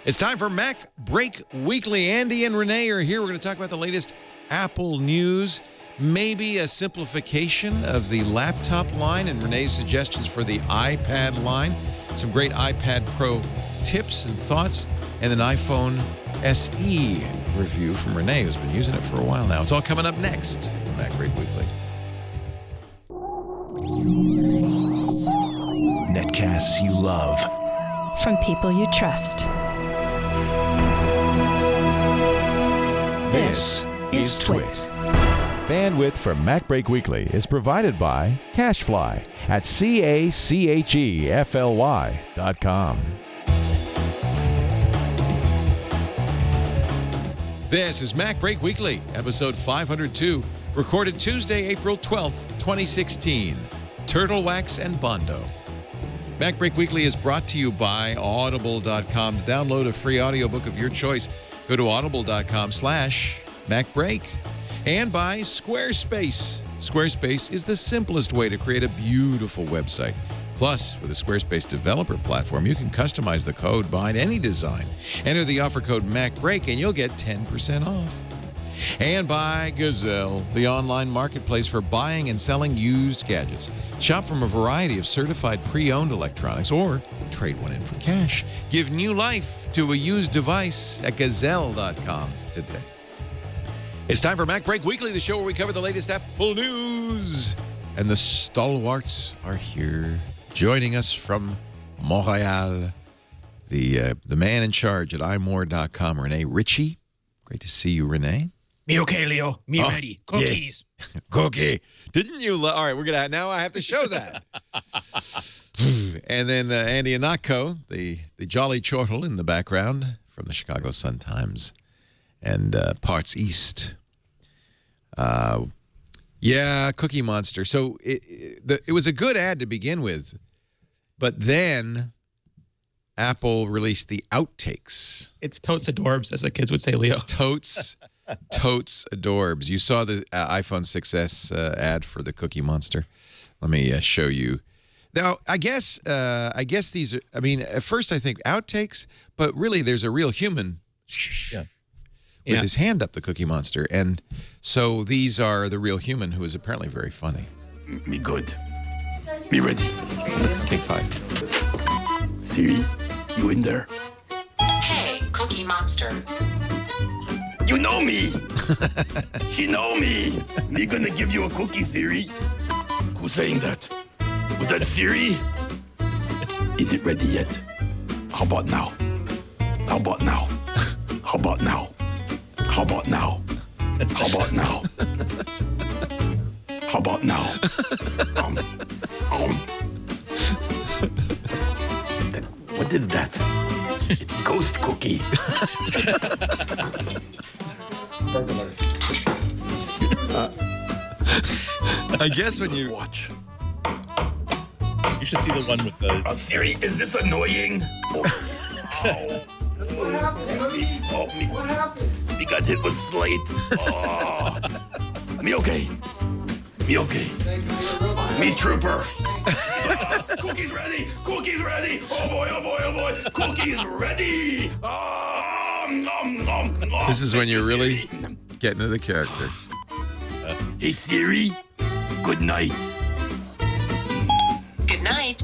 It's time for MacBreak Weekly. Andy and Rene are here. We're going to talk about the latest Apple news, maybe a simplification of the laptop line, and Rene's suggestions for the iPad line. Some great iPad Pro tips and thoughts, and an iPhone SE review from Rene, who's been using it for a while now. It's all coming up next on MacBreak Weekly. Netcasts you love. From people you trust. This is Twit. Bandwidth for MacBreak Weekly is provided by CacheFly at CACHEFLY.com. This is MacBreak Weekly, episode 502, recorded Tuesday, April 12th, 2016. Turtle Wax and Bondo. MacBreak Weekly is brought to you by Audible.com. To download a free audiobook of your choice, go to audible.com/MacBreak. And by Squarespace. Squarespace is the simplest way to create a beautiful website. Plus, with a Squarespace developer platform, you can customize the code behind any design. Enter the offer code MacBreak and you'll get 10% off. And by Gazelle, the online marketplace for buying and selling used gadgets. Shop from a variety of certified pre-owned electronics or trade one in for cash. Give new life to a used device at gazelle.com today. It's time for MacBreak Weekly, the show where we cover the latest Apple news. And the stalwarts are here, joining us from Montreal, the man in charge at imore.com, Rene Ritchie. Great to see you, Rene. Me okay, Leo. Me ready. Cookies. Yes. Cookie. Didn't you? All right, we're gonna. Now I have to show that. And then Andy Ihnatko, the jolly chortle in the background from the Chicago Sun-Times and parts east. Yeah, Cookie Monster. So it was a good ad to begin with, but then Apple released the outtakes. It's totes adorbs, as the kids would say, Leo. Totes adorbs. You saw the iPhone 6S ad for the Cookie Monster. Let me show you. Now, I guess these are, I mean, at first I think outtakes, but really there's a real human with his hand up the Cookie Monster. And so these are the real human who is apparently very funny. Me good. Me ready. Let's take 5. Siri, you in there? Hey, Cookie Monster. You know me. She know me. Me gonna give you a cookie, Siri. Who's saying that? Was that Siri? Is it ready yet? How about now? How about now? How about now? How about now? How about now? How about now? What is that? Ghost cookie. I guess when you watch. You should see the one with the... Siri, is this annoying? Oh. What happened? What happened? We got hit with slate. Oh. Me okay. Me okay. Me trooper. Cookies ready. Cookies ready. Oh boy, oh boy, oh boy. Cookies ready. This is when you're really getting into the character. Hey Siri, good night. Good night.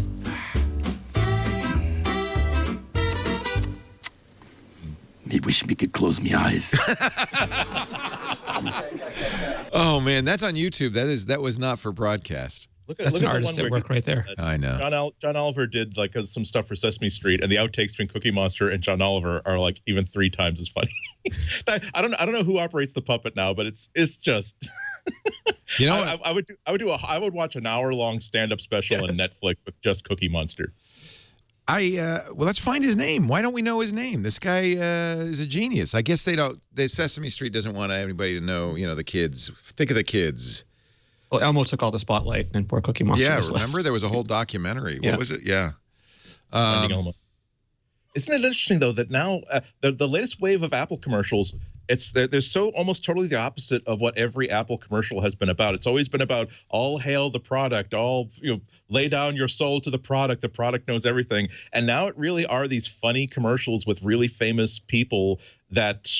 Me wish me could close me eyes. Oh man, that's on YouTube. That was not for broadcast. That's an artist at work right there. I know. John Oliver did like some stuff for Sesame Street, and the outtakes between Cookie Monster and John Oliver are like even 3 times as funny. I don't know who operates the puppet now, but it's just. You know, I would watch an hour-long stand-up special on Netflix with just Cookie Monster. Well, let's find his name. Why don't we know his name? This guy is a genius. I guess they don't. The Sesame Street doesn't want anybody to know. You know, the kids. Think of the kids. Well, Elmo took all the spotlight, and poor Cookie Monster. Yeah, was remember left. there was a whole documentary. Yeah. What was it? Yeah. Finding Elmo. Isn't it interesting though that now the latest wave of Apple commercials, they're so almost totally the opposite of what every Apple commercial has been about. It's always been about all hail the product, all lay down your soul to the product knows everything. And now it really are these funny commercials with really famous people that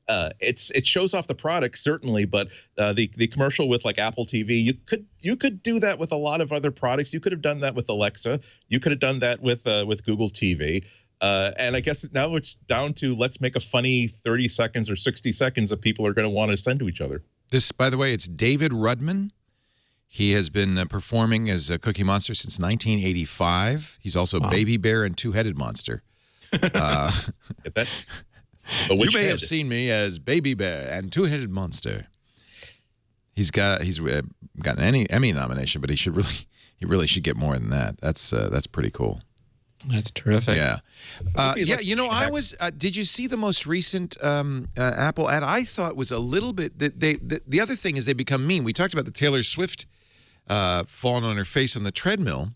it shows off the product certainly, but the commercial with like Apple TV, you could do that with a lot of other products. You could have done that with Alexa. You could have done that with Google TV. And I guess now it's down to let's make a funny 30 seconds or 60 seconds that people are going to want to send to each other. This, by the way, it's David Rudman. He has been performing as a Cookie Monster since 1985. He's also Baby Bear and Two-Headed Monster. Get that? But you may have seen me as Baby Bear and Two-Headed Monster. He's got an Emmy nomination, but he really should get more than that. That's pretty cool. That's terrific. Yeah. Did you see the most recent Apple ad? I thought was a little bit, the other thing is they become mean. We talked about the Taylor Swift falling on her face on the treadmill.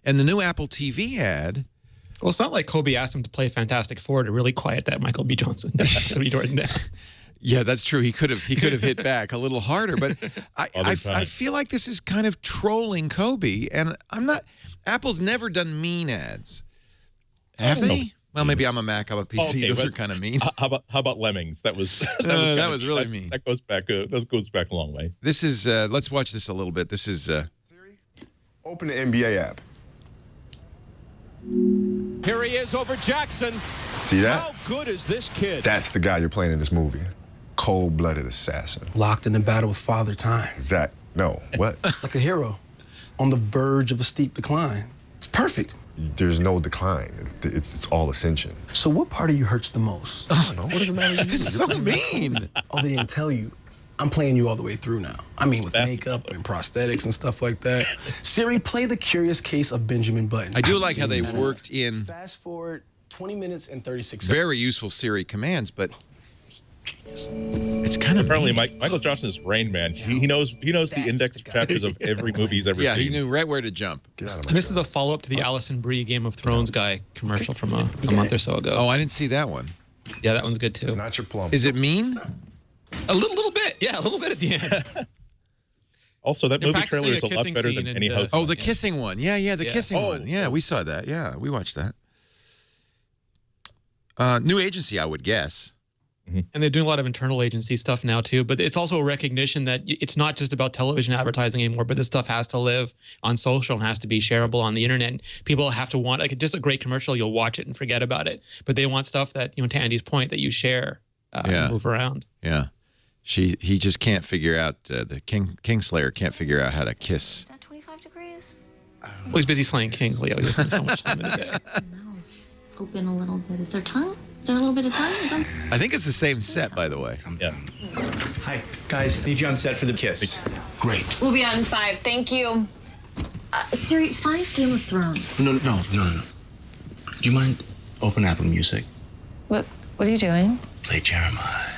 And the new Apple TV ad. Well, it's not like Kobe asked him to play Fantastic Four to really quiet that Michael B. Jordan down. Yeah, that's true. He could have hit back a little harder, but I feel like this is kind of trolling Kobe, and Apple's never done mean ads. Have they? Well, maybe I'm a Mac, I'm a PC. Okay, those are kind of mean. How about Lemmings? That was really mean. That goes back a long way. This is let's watch this a little bit. This is Siri, open the NBA app. Here he is over Jackson. See that? How good is this kid? That's the guy you're playing in this movie. Cold-blooded assassin. Locked in a battle with Father Time. Zach, no, what? Like a hero, on the verge of a steep decline. It's perfect. There's no decline. It's all ascension. So what part of you hurts the most? I don't know. What does it matter to you? so mean. Oh, they didn't tell you. I'm playing you all the way through now. I mean, with makeup and prosthetics and stuff like that. Siri, play The Curious Case of Benjamin Button. I do like how they worked in. Fast forward 20 minutes and 36 seconds. Very useful Siri commands, but it's kind of apparently Michael Johnson is Rain Man. He knows the index chapters of every movie he's ever seen. Yeah, he knew right where to jump. And this is a follow-up to the Alison Brie Game of Thrones guy commercial from a month or so ago. Oh, I didn't see that one. Yeah, that one's good too. It's not your plum. Is it mean? A little bit. Yeah, a little bit at the end. Also, that movie trailer is a lot better than any house. Oh, the kissing one. Yeah, the kissing one. Yeah, we saw that. Yeah, we watched that. New agency, I would guess. And they're doing a lot of internal agency stuff now too, but it's also a recognition that it's not just about television advertising anymore, but this stuff has to live on social and has to be shareable on the internet. And people have to want, like, just a great commercial, you'll watch it and forget about it. But they want stuff that, to Andy's point, that you share and move around. Yeah. He just can't figure out, the Kingslayer can't figure out how to kiss. Is that 25 degrees? Well, he's busy slaying kings, Leo. He doesn't spend so much time in the day. No, it's open a little bit. Is there tongue? Is there a little bit of tongue? I think it's the same set, by the way. Yeah. Hi, guys. Need you on set for the kiss. Great. We'll be out in 5. Thank you. Siri, find Game of Thrones. No. Do you mind open Apple Music? What are you doing? Play Jeremiah.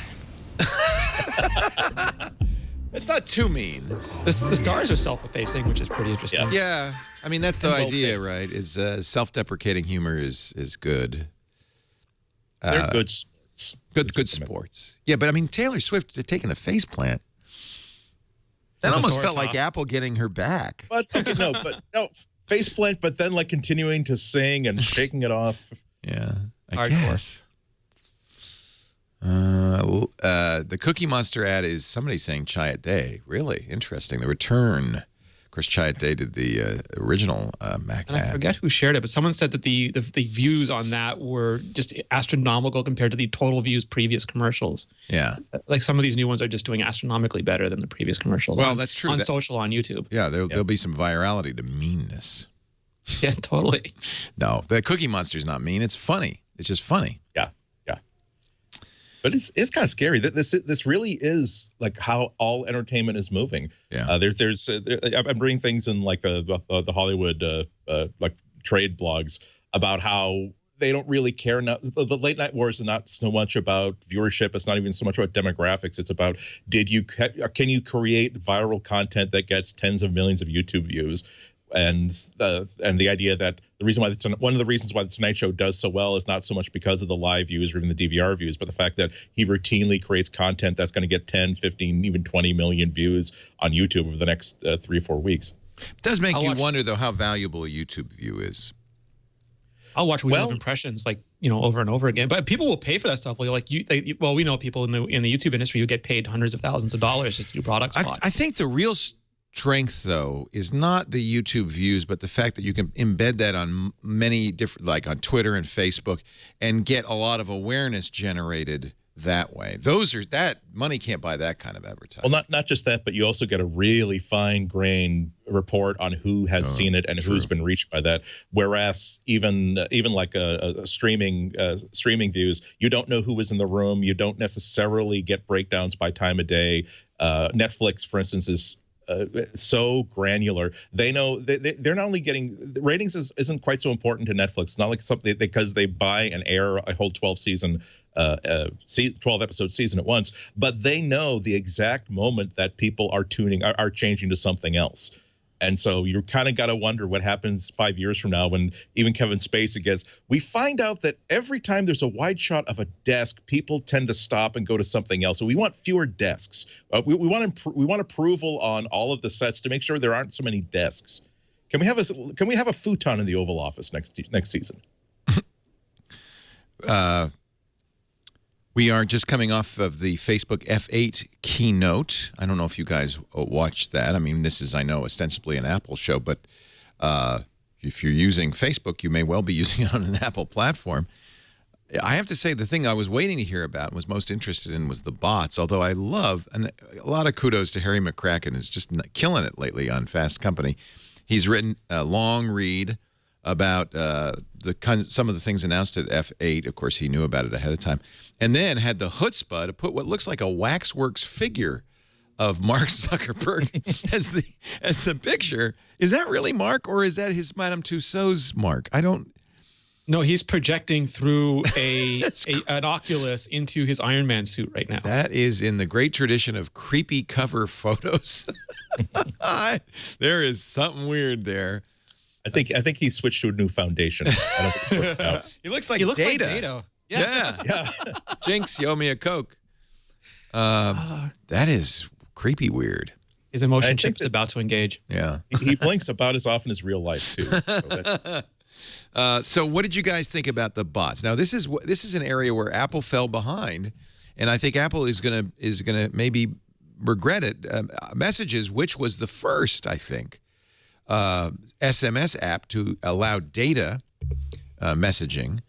It's not too mean. The stars are self-effacing, which is pretty interesting. Yeah. I mean, that's the idea, right? Is self-deprecating humor is good. They're good sports. Good sports. Yeah, but I mean, Taylor Swift had taken a faceplant. That almost felt like Apple getting her back. But no, faceplant, but then like continuing to sing and shaking it off. Yeah, I guess. The Cookie Monster ad is somebody saying Chiat Day. Really interesting. The return. Of course, Chiat Day did the original Mac ad. I forget who shared it, but someone said that the views on that were just astronomical compared to the total views previous commercials. Yeah. Like some of these new ones are just doing astronomically better than the previous commercials. Well, that's true. On social, on YouTube. Yeah, there'll be some virality to meanness. Yeah, totally. No, the Cookie Monster's not mean. It's funny. It's just funny. Yeah. But it's kind of scary that this really is like how all entertainment is moving. Yeah. I'm reading things in like the Hollywood like trade blogs about how they don't really care now. The late night wars is not so much about viewership. It's not even so much about demographics. It's about can you create viral content that gets tens of millions of YouTube views? and the idea that one of the reasons why the Tonight Show does so well is not so much because of the live views or even the DVR views, but the fact that he routinely creates content that's going to get 10, 15, even 20 million views on YouTube over the next 3 or 4 weeks. It does make you wonder, though, how valuable a YouTube view is. I'll watch Wheel of Impressions over and over again, but people will pay for that stuff. We know people in the YouTube industry who get paid hundreds of thousands of dollars just to do product spots. I think the real strength, though, is not the YouTube views, but the fact that you can embed that on many different, like on Twitter and Facebook, and get a lot of awareness generated that way. That money can't buy that kind of advertising. Well, not just that, but you also get a really fine-grained report on who has seen it and who's been reached by that. Whereas even like a streaming views, you don't know who was in the room. You don't necessarily get breakdowns by time of day. Netflix, for instance, is so granular. They know they're not only getting the ratings isn't quite so important to Netflix. It's not like something because they buy and air a whole 12 episode season at once, but they know the exact moment that people are changing to something else. And so you kind of got to wonder what happens 5 years from now when even Kevin Spacey gets. We find out that every time there's a wide shot of a desk, people tend to stop and go to something else. So we want fewer desks. We want approval on all of the sets to make sure there aren't so many desks. Can we have a futon in the Oval Office next season? We are just coming off of the Facebook F8 keynote. I don't know if you guys watched that. I mean, this is, I know, ostensibly an Apple show, but if you're using Facebook, you may well be using it on an Apple platform. I have to say the thing I was waiting to hear about and was most interested in was the bots, although I love, and a lot of kudos to Harry McCracken, is just killing it lately on Fast Company. He's written a long read about some of the things announced at F8. Of course, he knew about it ahead of time. And then had the chutzpah to put what looks like a waxworks figure of Mark Zuckerberg as the picture. Is that really Mark, or is that his Madame Tussauds Mark? I don't... No, he's projecting through an Oculus into his Iron Man suit right now. That is in the great tradition of creepy cover photos. There is something weird there. I think he switched to a new foundation. I don't think it's worked out. He looks like Data. Like Data. Yeah. Jinx, you owe me a Coke. That is creepy weird. His emotion chip's about to engage. Yeah. He blinks about as often as real life, too. So what did you guys think about the bots? Now, this is an area where Apple fell behind, and I think Apple is gonna maybe regret it. Messages, which was the first, I think, SMS app to allow data messaging,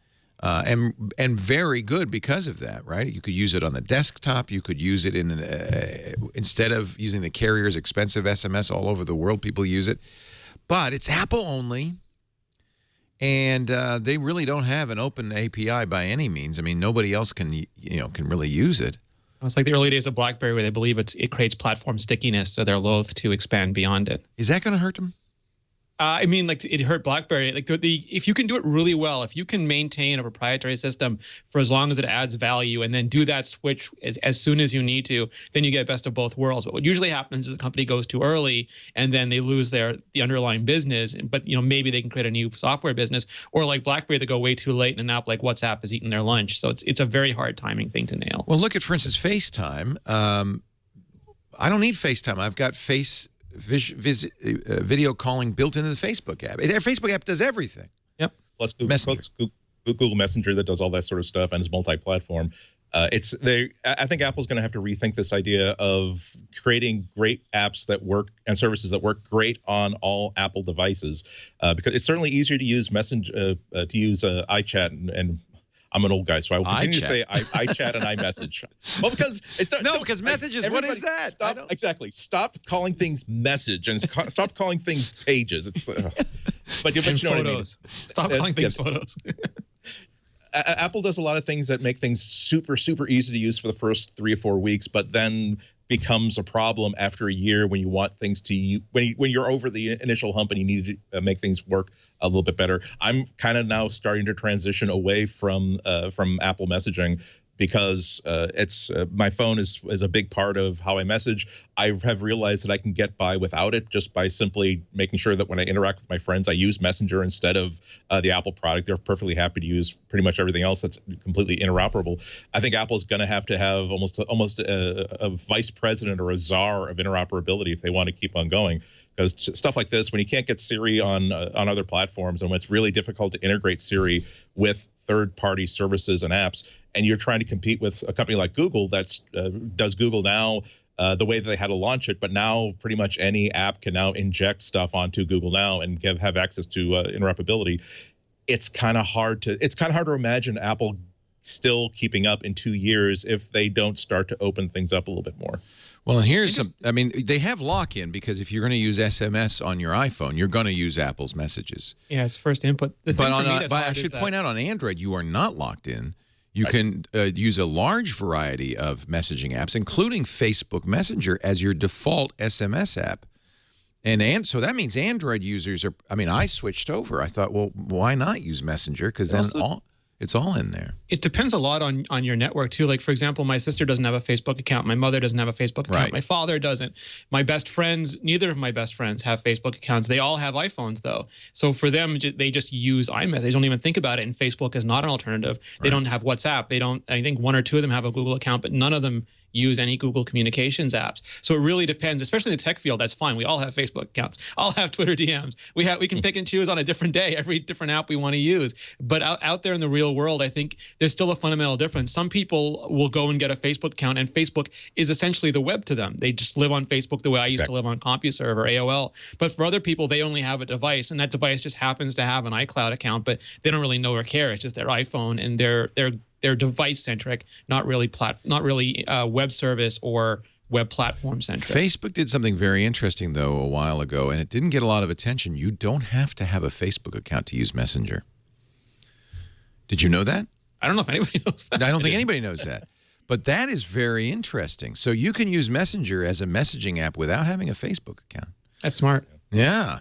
and very good because of that, right? You could use it on the desktop. You could use it instead of using the carrier's expensive SMS all over the world. People use it, but it's Apple only, and they really don't have an open API by any means. I mean, nobody else can really use it. It's like the early days of BlackBerry, where they believe it creates platform stickiness, so they're loath to expand beyond it. Is that going to hurt them? I mean, like, it hurt BlackBerry. Like, if you can do it really well, if you can maintain a proprietary system for as long as it adds value, and then do that switch as soon as you need to, then you get best of both worlds. But what usually happens is the company goes too early, and then they lose the underlying business. But maybe they can create a new software business, or like BlackBerry, they go way too late, and an app like WhatsApp is eating their lunch. So it's a very hard timing thing to nail. Well, look at, for instance, FaceTime. I don't need FaceTime. I've got video calling built into the Facebook app. Their Facebook app does everything. Yep. Plus Google Messenger that does all that sort of stuff and is multi-platform. I think Apple's going to have to rethink this idea of creating great apps that work and services that work great on all Apple devices, because it's certainly easier to use iChat and I'm an old guy, so I will continue to say iChat and iMessage. Well, because because messages. What is that? Stop calling things message and stop calling things pages. It's but you know photos. What I mean. Stop calling things photos. Apple does a lot of things that make things super, super easy to use for the first 3 or 4 weeks, but then becomes a problem after a year when you want things to when you're over the initial hump and you need to make things work a little bit better. I'm kind of now starting to transition away from Apple messaging because it's my phone is a big part of how I message. I have realized that I can get by without it just by simply making sure that when I interact with my friends, I use Messenger instead of the Apple product. They're perfectly happy to use pretty much everything else that's completely interoperable. I think Apple's going to have almost a vice president or a czar of interoperability if they want to keep on going. Because stuff like this, when you can't get Siri on other platforms, and when it's really difficult to integrate Siri with third-party services and apps, and you're trying to compete with a company like Google that does Google Now the way that they had to launch it, but now pretty much any app can now inject stuff onto Google Now and have access to interoperability. It's kind of hard to imagine Apple still keeping up in 2 years if they don't start to open things up a little bit more. Well, and here's some, I mean, they have lock-in because if you're going to use SMS on your iPhone, you're going to use Apple's messages. Yeah, it's first input. But I should point out on Android, you are not locked in. You can use a large variety of messaging apps, including Facebook Messenger as your default SMS app. And so that means Android users are, I mean, I switched over. I thought, well, why not use Messenger? Because then it's all in there. It depends a lot on your network, too. Like, for example, my sister doesn't have a Facebook account. My mother doesn't have a Facebook account. Right. My father doesn't. My best friends, neither of my best friends have Facebook accounts. They all have iPhones, though. So for them, they just use iMessage. They don't even think about it, and Facebook is not an alternative. They don't have WhatsApp. They don't. I think one or two of them have a Google account, but none of them use any Google Communications apps. So it really depends, especially in the tech field. That's fine. We all have Facebook accounts. I'll have Twitter DMs. We can pick and choose on a different day, every different app we want to use. But out there in the real world, I think there's still a fundamental difference. Some people will go and get a Facebook account, and Facebook is essentially the web to them. They just live on Facebook the way I used to live on CompuServe or AOL. But for other people, they only have a device, and that device just happens to have an iCloud account, but they don't really know or care. It's just their iPhone, and they're device centric, not really web service or web platform centric. Facebook did something very interesting though a while ago, and it didn't get a lot of attention. You don't have to have a Facebook account to use Messenger. Did you know that? I don't know if anybody knows that. I don't think anybody knows that. But that is very interesting. So you can use Messenger as a messaging app without having a Facebook account. That's smart. Yeah.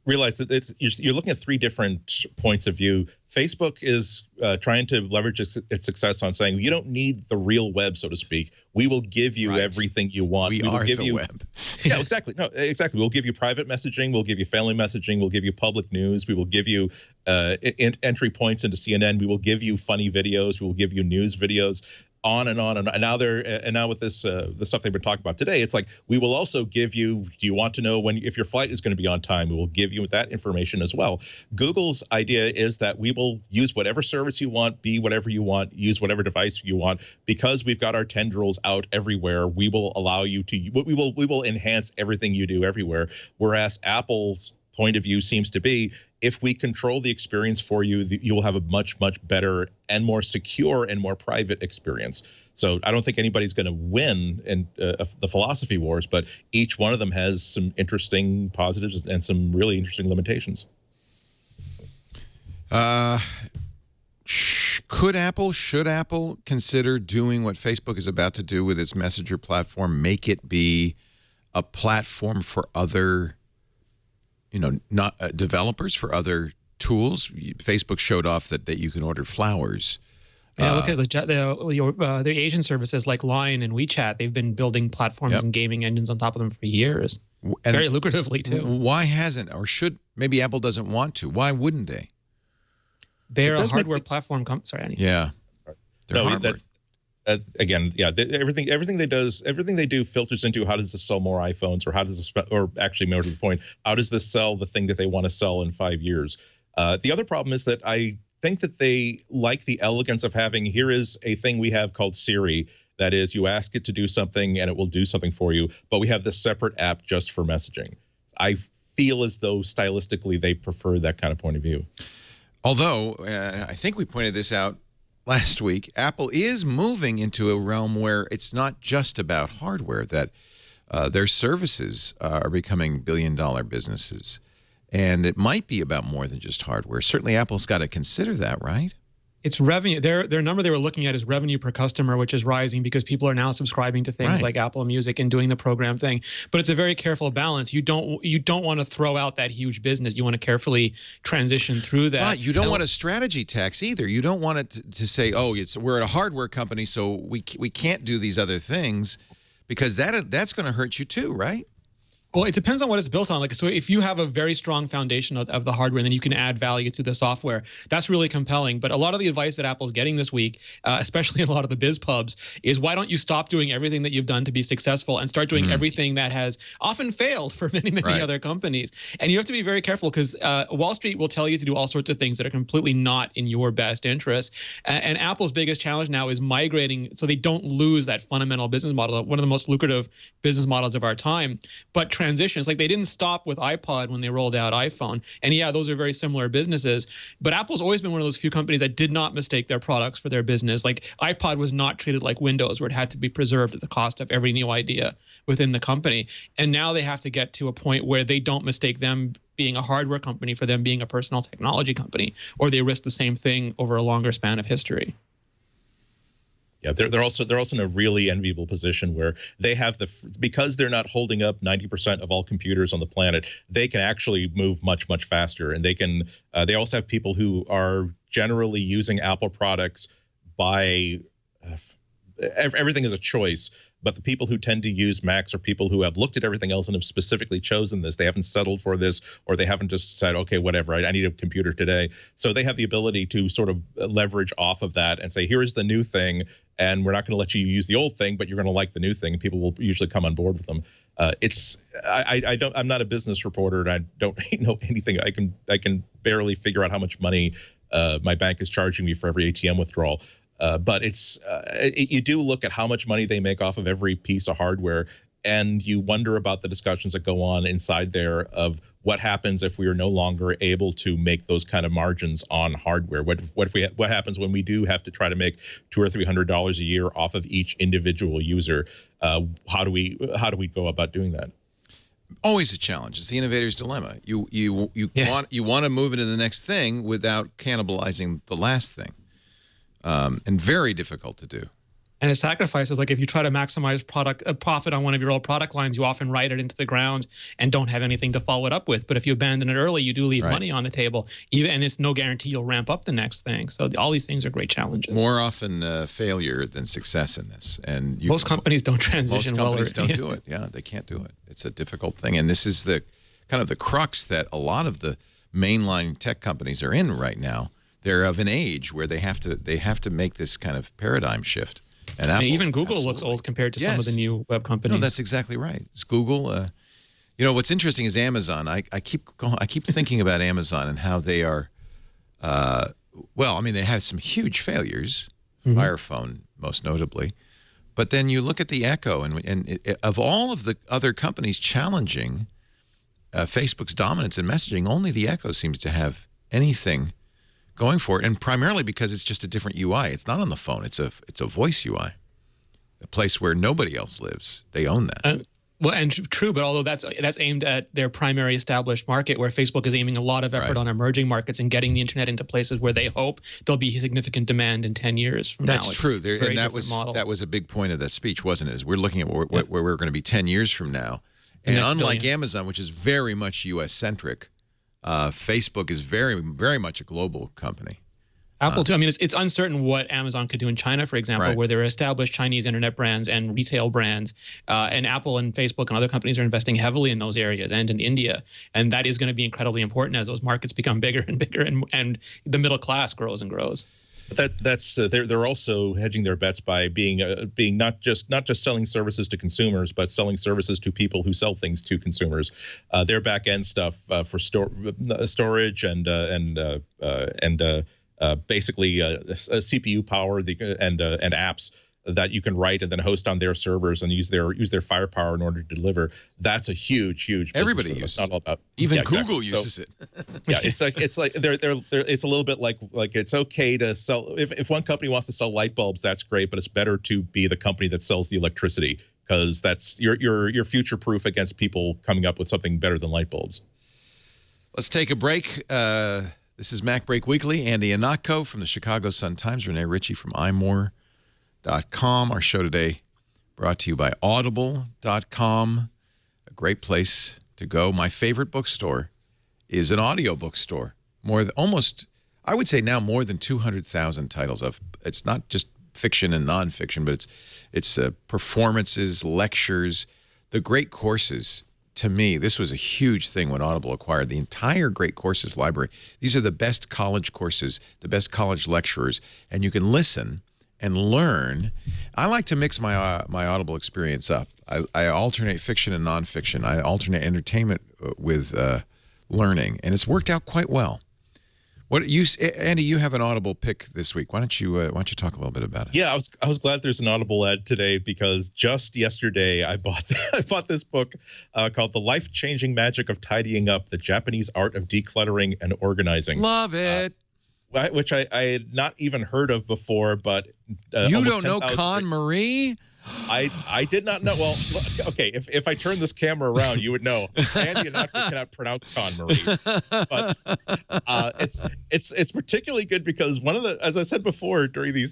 Realize that you're looking at three different points of view. Facebook is trying to leverage its success on saying, you don't need the real web, so to speak. We will give you everything you want. We are the web. Yeah, exactly. No, exactly. We'll give you private messaging. We'll give you family messaging. We'll give you public news. We will give you entry points into CNN. We will give you funny videos. We will give you news videos. On and on and now now with this the stuff they've been talking about today, it's like we will also give you. Do you want to know if your flight is going to be on time? We will give you that information as well. Google's idea is that we will use whatever service you want, be whatever you want, use whatever device you want, because we've got our tendrils out everywhere. We will allow you to. We will enhance everything you do everywhere. Whereas Apple's point of view seems to be, if we control the experience for you, you will have a much, much better and more secure and more private experience. So I don't think anybody's going to win in the philosophy wars, but each one of them has some interesting positives and some really interesting limitations. Should Apple consider doing what Facebook is about to do with its Messenger platform, make it be a platform for other not developers, for other tools? Facebook showed off that you can order flowers. Yeah, look at the Asian services like Line and WeChat. They've been building platforms and gaming engines on top of them for years. And very lucratively, too. Why hasn't, or should, maybe Apple doesn't want to. Why wouldn't they? They're a hardware platform. Sorry, Annie. Yeah. They're hardware. Again, yeah, everything they do filters into how does this sell more iPhones, or how does this, or actually more to the point, how does this sell the thing that they want to sell in 5 years? The other problem is that I think that they like the elegance of having, here is a thing we have called Siri, that is, you ask it to do something and it will do something for you, but we have this separate app just for messaging. I feel as though stylistically they prefer that kind of point of view. Although, I think we pointed this out last week, Apple is moving into a realm where it's not just about hardware, that their services are becoming billion-dollar businesses. And it might be about more than just hardware. Certainly Apple's got to consider that, right? It's revenue. Their number they were looking at is revenue per customer, which is rising because people are now subscribing to things like Apple Music and doing the program thing. But it's a very careful balance. You don't want to throw out that huge business. You want to carefully transition through that. But you don't want a strategy tax either. You don't want it to say, oh, we're a hardware company, so we can't do these other things, because that's going to hurt you too, right? Well, it depends on what it's built on. Like, so if you have a very strong foundation of the hardware, then you can add value through the software. That's really compelling. But a lot of the advice that Apple's getting this week, especially in a lot of the biz pubs, is why don't you stop doing everything that you've done to be successful and start doing everything that has often failed for many, many other companies. And you have to be very careful, because Wall Street will tell you to do all sorts of things that are completely not in your best interest. And Apple's biggest challenge now is migrating so they don't lose that fundamental business model, one of the most lucrative business models of our time. But transitions, like they didn't stop with iPod when they rolled out iPhone, and yeah, those are very similar businesses, but Apple's always been one of those few companies that did not mistake their products for their business. Like iPod was not treated like Windows, where it had to be preserved at the cost of every new idea within the company, and now they have to get to a point where they don't mistake them being a hardware company for them being a personal technology company, or they risk the same thing over a longer span of history. Yeah, they're also in a really enviable position where they have because they're not holding up 90% of all computers on the planet. They can actually move much faster, and they also have people who are generally using Apple products by everything is a choice. But the people who tend to use Macs are people who have looked at everything else and have specifically chosen this. They haven't settled for this, or they haven't just said, okay, whatever, I need a computer today. So they have the ability to sort of leverage off of that and say, here is the new thing, and we're not going to let you use the old thing, but you're going to like the new thing, and people will usually come on board with them. I'm not a business reporter, and I don't know anything. I can barely figure out how much money my bank is charging me for every ATM withdrawal. But you do look at how much money they make off of every piece of hardware, and you wonder about the discussions that go on inside there of what happens if we are no longer able to make those kind of margins on hardware. What happens when we do have to try to make $200 or $300 a year off of each individual user? How do we go about doing that? Always a challenge. It's the innovator's dilemma. You want to move into the next thing without cannibalizing the last thing. And very difficult to do. And a sacrifice is like if you try to maximize profit on one of your old product lines, you often write it into the ground and don't have anything to follow it up with. But if you abandon it early, you do leave money on the table, and it's no guarantee you'll ramp up the next thing. So all these things are great challenges. More often failure than success in this. And most companies don't transition well. Most companies don't do it. Yeah, they can't do it. It's a difficult thing. And this is the kind of the crux that a lot of the mainline tech companies are in right now. They're of an age where they have to make this kind of paradigm shift. And Apple, even Google looks old compared to some of the new web companies. No, that's exactly right. It's Google. You know, what's interesting is Amazon. I keep thinking about Amazon and how they are. Well, I mean, they have some huge failures. Fire Phone, most notably. But then you look at the Echo, and of all of the other companies challenging Facebook's dominance in messaging, only the Echo seems to have anything going for it, and primarily because it's just a different UI. It's not on the phone. It's a voice UI, a place where nobody else lives. They own that. Well, and true, but although that's aimed at their primary established market, where Facebook is aiming a lot of effort on emerging markets and getting the internet into places where they hope there'll be significant demand in 10 years from now. That's true. And that was a big point of that speech, wasn't it? Is we're looking at where we're going to be 10 years from now. And unlike Amazon, which is very much U.S.-centric, Facebook is very, very much a global company. Apple too. I mean, it's uncertain what Amazon could do in China, for example, where there are established Chinese internet brands and retail brands, and Apple and Facebook and other companies are investing heavily in those areas and in India, and that is going to be incredibly important as those markets become bigger and bigger, and the middle class grows and grows. That's they're also hedging their bets by being not just selling services to consumers, but selling services to people who sell things to consumers. Their back end stuff for storage and basically CPU power and apps that you can write and then host on their servers and use their firepower in order to deliver. That's a huge Everybody uses it. Not all about even Google uses it. Yeah, it's like they're it's a little bit like it's okay to sell if one company wants to sell light bulbs, that's great, but it's better to be the company that sells the electricity, because that's you're future proof against people coming up with something better than light bulbs. Let's take a break. This is MacBreak Weekly. Andy Ihnatko from the Chicago Sun-Times. Rene Ritchie from imore.com. Our show today brought to you by audible.com. A great place to go. My favorite bookstore is an audio bookstore. I would say now more than 200,000 titles of. It's not just fiction and nonfiction, but it's performances, lectures, the great courses. To me, this was a huge thing when Audible acquired the entire Great Courses library. These are the best college courses, the best college lecturers, and you can listen and learn. I like to mix my my Audible experience up. I alternate fiction and nonfiction. I alternate entertainment with learning, and it's worked out quite well. Andy, you have an Audible pick this week. Why don't you talk a little bit about it? Yeah, I was glad there's an Audible ad today because just yesterday I bought this book called The Life-Changing Magic of Tidying Up: The Japanese Art of Decluttering and Organizing. Love it. Which I had not even heard of before, but you don't know Con Marie? I did not know. Well, okay, if I turn this camera around, you would know. Andy Ihnatko cannot pronounce Con Marie, but it's particularly good because one of the, as I said before when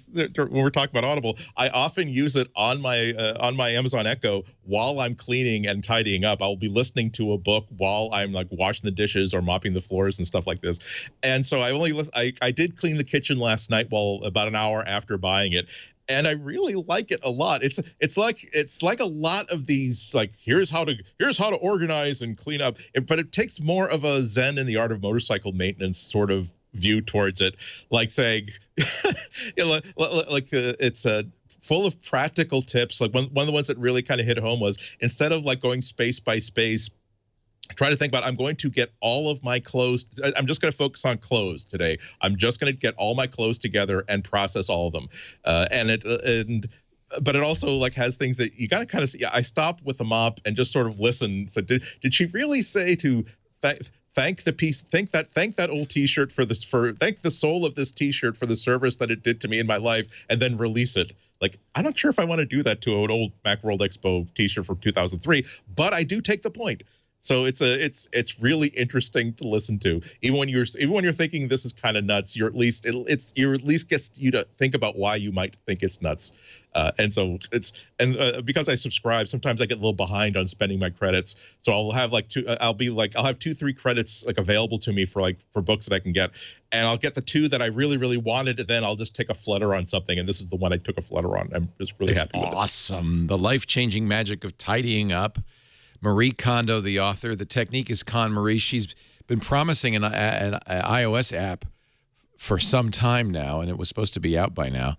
we're talking about Audible, I often use it on my Amazon Echo while I'm cleaning and tidying up. I'll be listening to a book while I'm like washing the dishes or mopping the floors and stuff like this. And so I did clean the kitchen last night about an hour after buying it. And I really like it a lot. It's like a lot of these, like, here's how to organize and clean up, but it takes more of a Zen in the art of motorcycle maintenance sort of view towards it, like saying, it's full of practical tips. Like one of the ones that really kind of hit home was, instead of like going space by space, try to think about, I'm going to get all of my clothes. I'm just going to focus on clothes today. I'm just going to get all my clothes together and process all of them. But it also like has things that you got to kind of see. I stopped with the mop and just sort of listen. So did she really say to thank that old T-shirt thank the soul of this T-shirt for the service that it did to me in my life, and then release it? Like, I'm not sure if I want to do that to an old Macworld Expo T-shirt from 2003, but I do take the point. So it's really interesting to listen to. Even when you're thinking this is kind of nuts, at least gets you to think about why you might think it's nuts. Because I subscribe, sometimes I get a little behind on spending my credits. So I'll have I'll have 2-3 credits like available to me for books that I can get, and I'll get the 2 that I really, really wanted, and then I'll just take a flutter on something. And this is the one I took a flutter on. I'm just really happy with it. Awesome. The Life-Changing Magic of Tidying Up. Marie Kondo, the author. The technique is Con Marie. She's been promising an iOS app for some time now, and it was supposed to be out by now.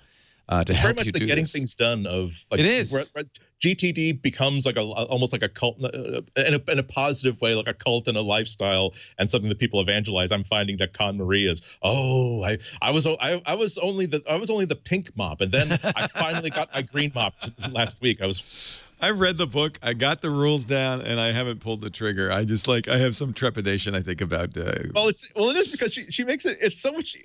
It's very much the getting things done of. Like, it is. GTD becomes like almost like a cult in a positive way, like a cult and a lifestyle, and something that people evangelize. I'm finding that Con Marie is. Oh, I was only the pink mop, and then I finally got my green mop last week. I read the book, I got the rules down, and I haven't pulled the trigger. I have some trepidation, I think, about. It is because she makes it. It's so much.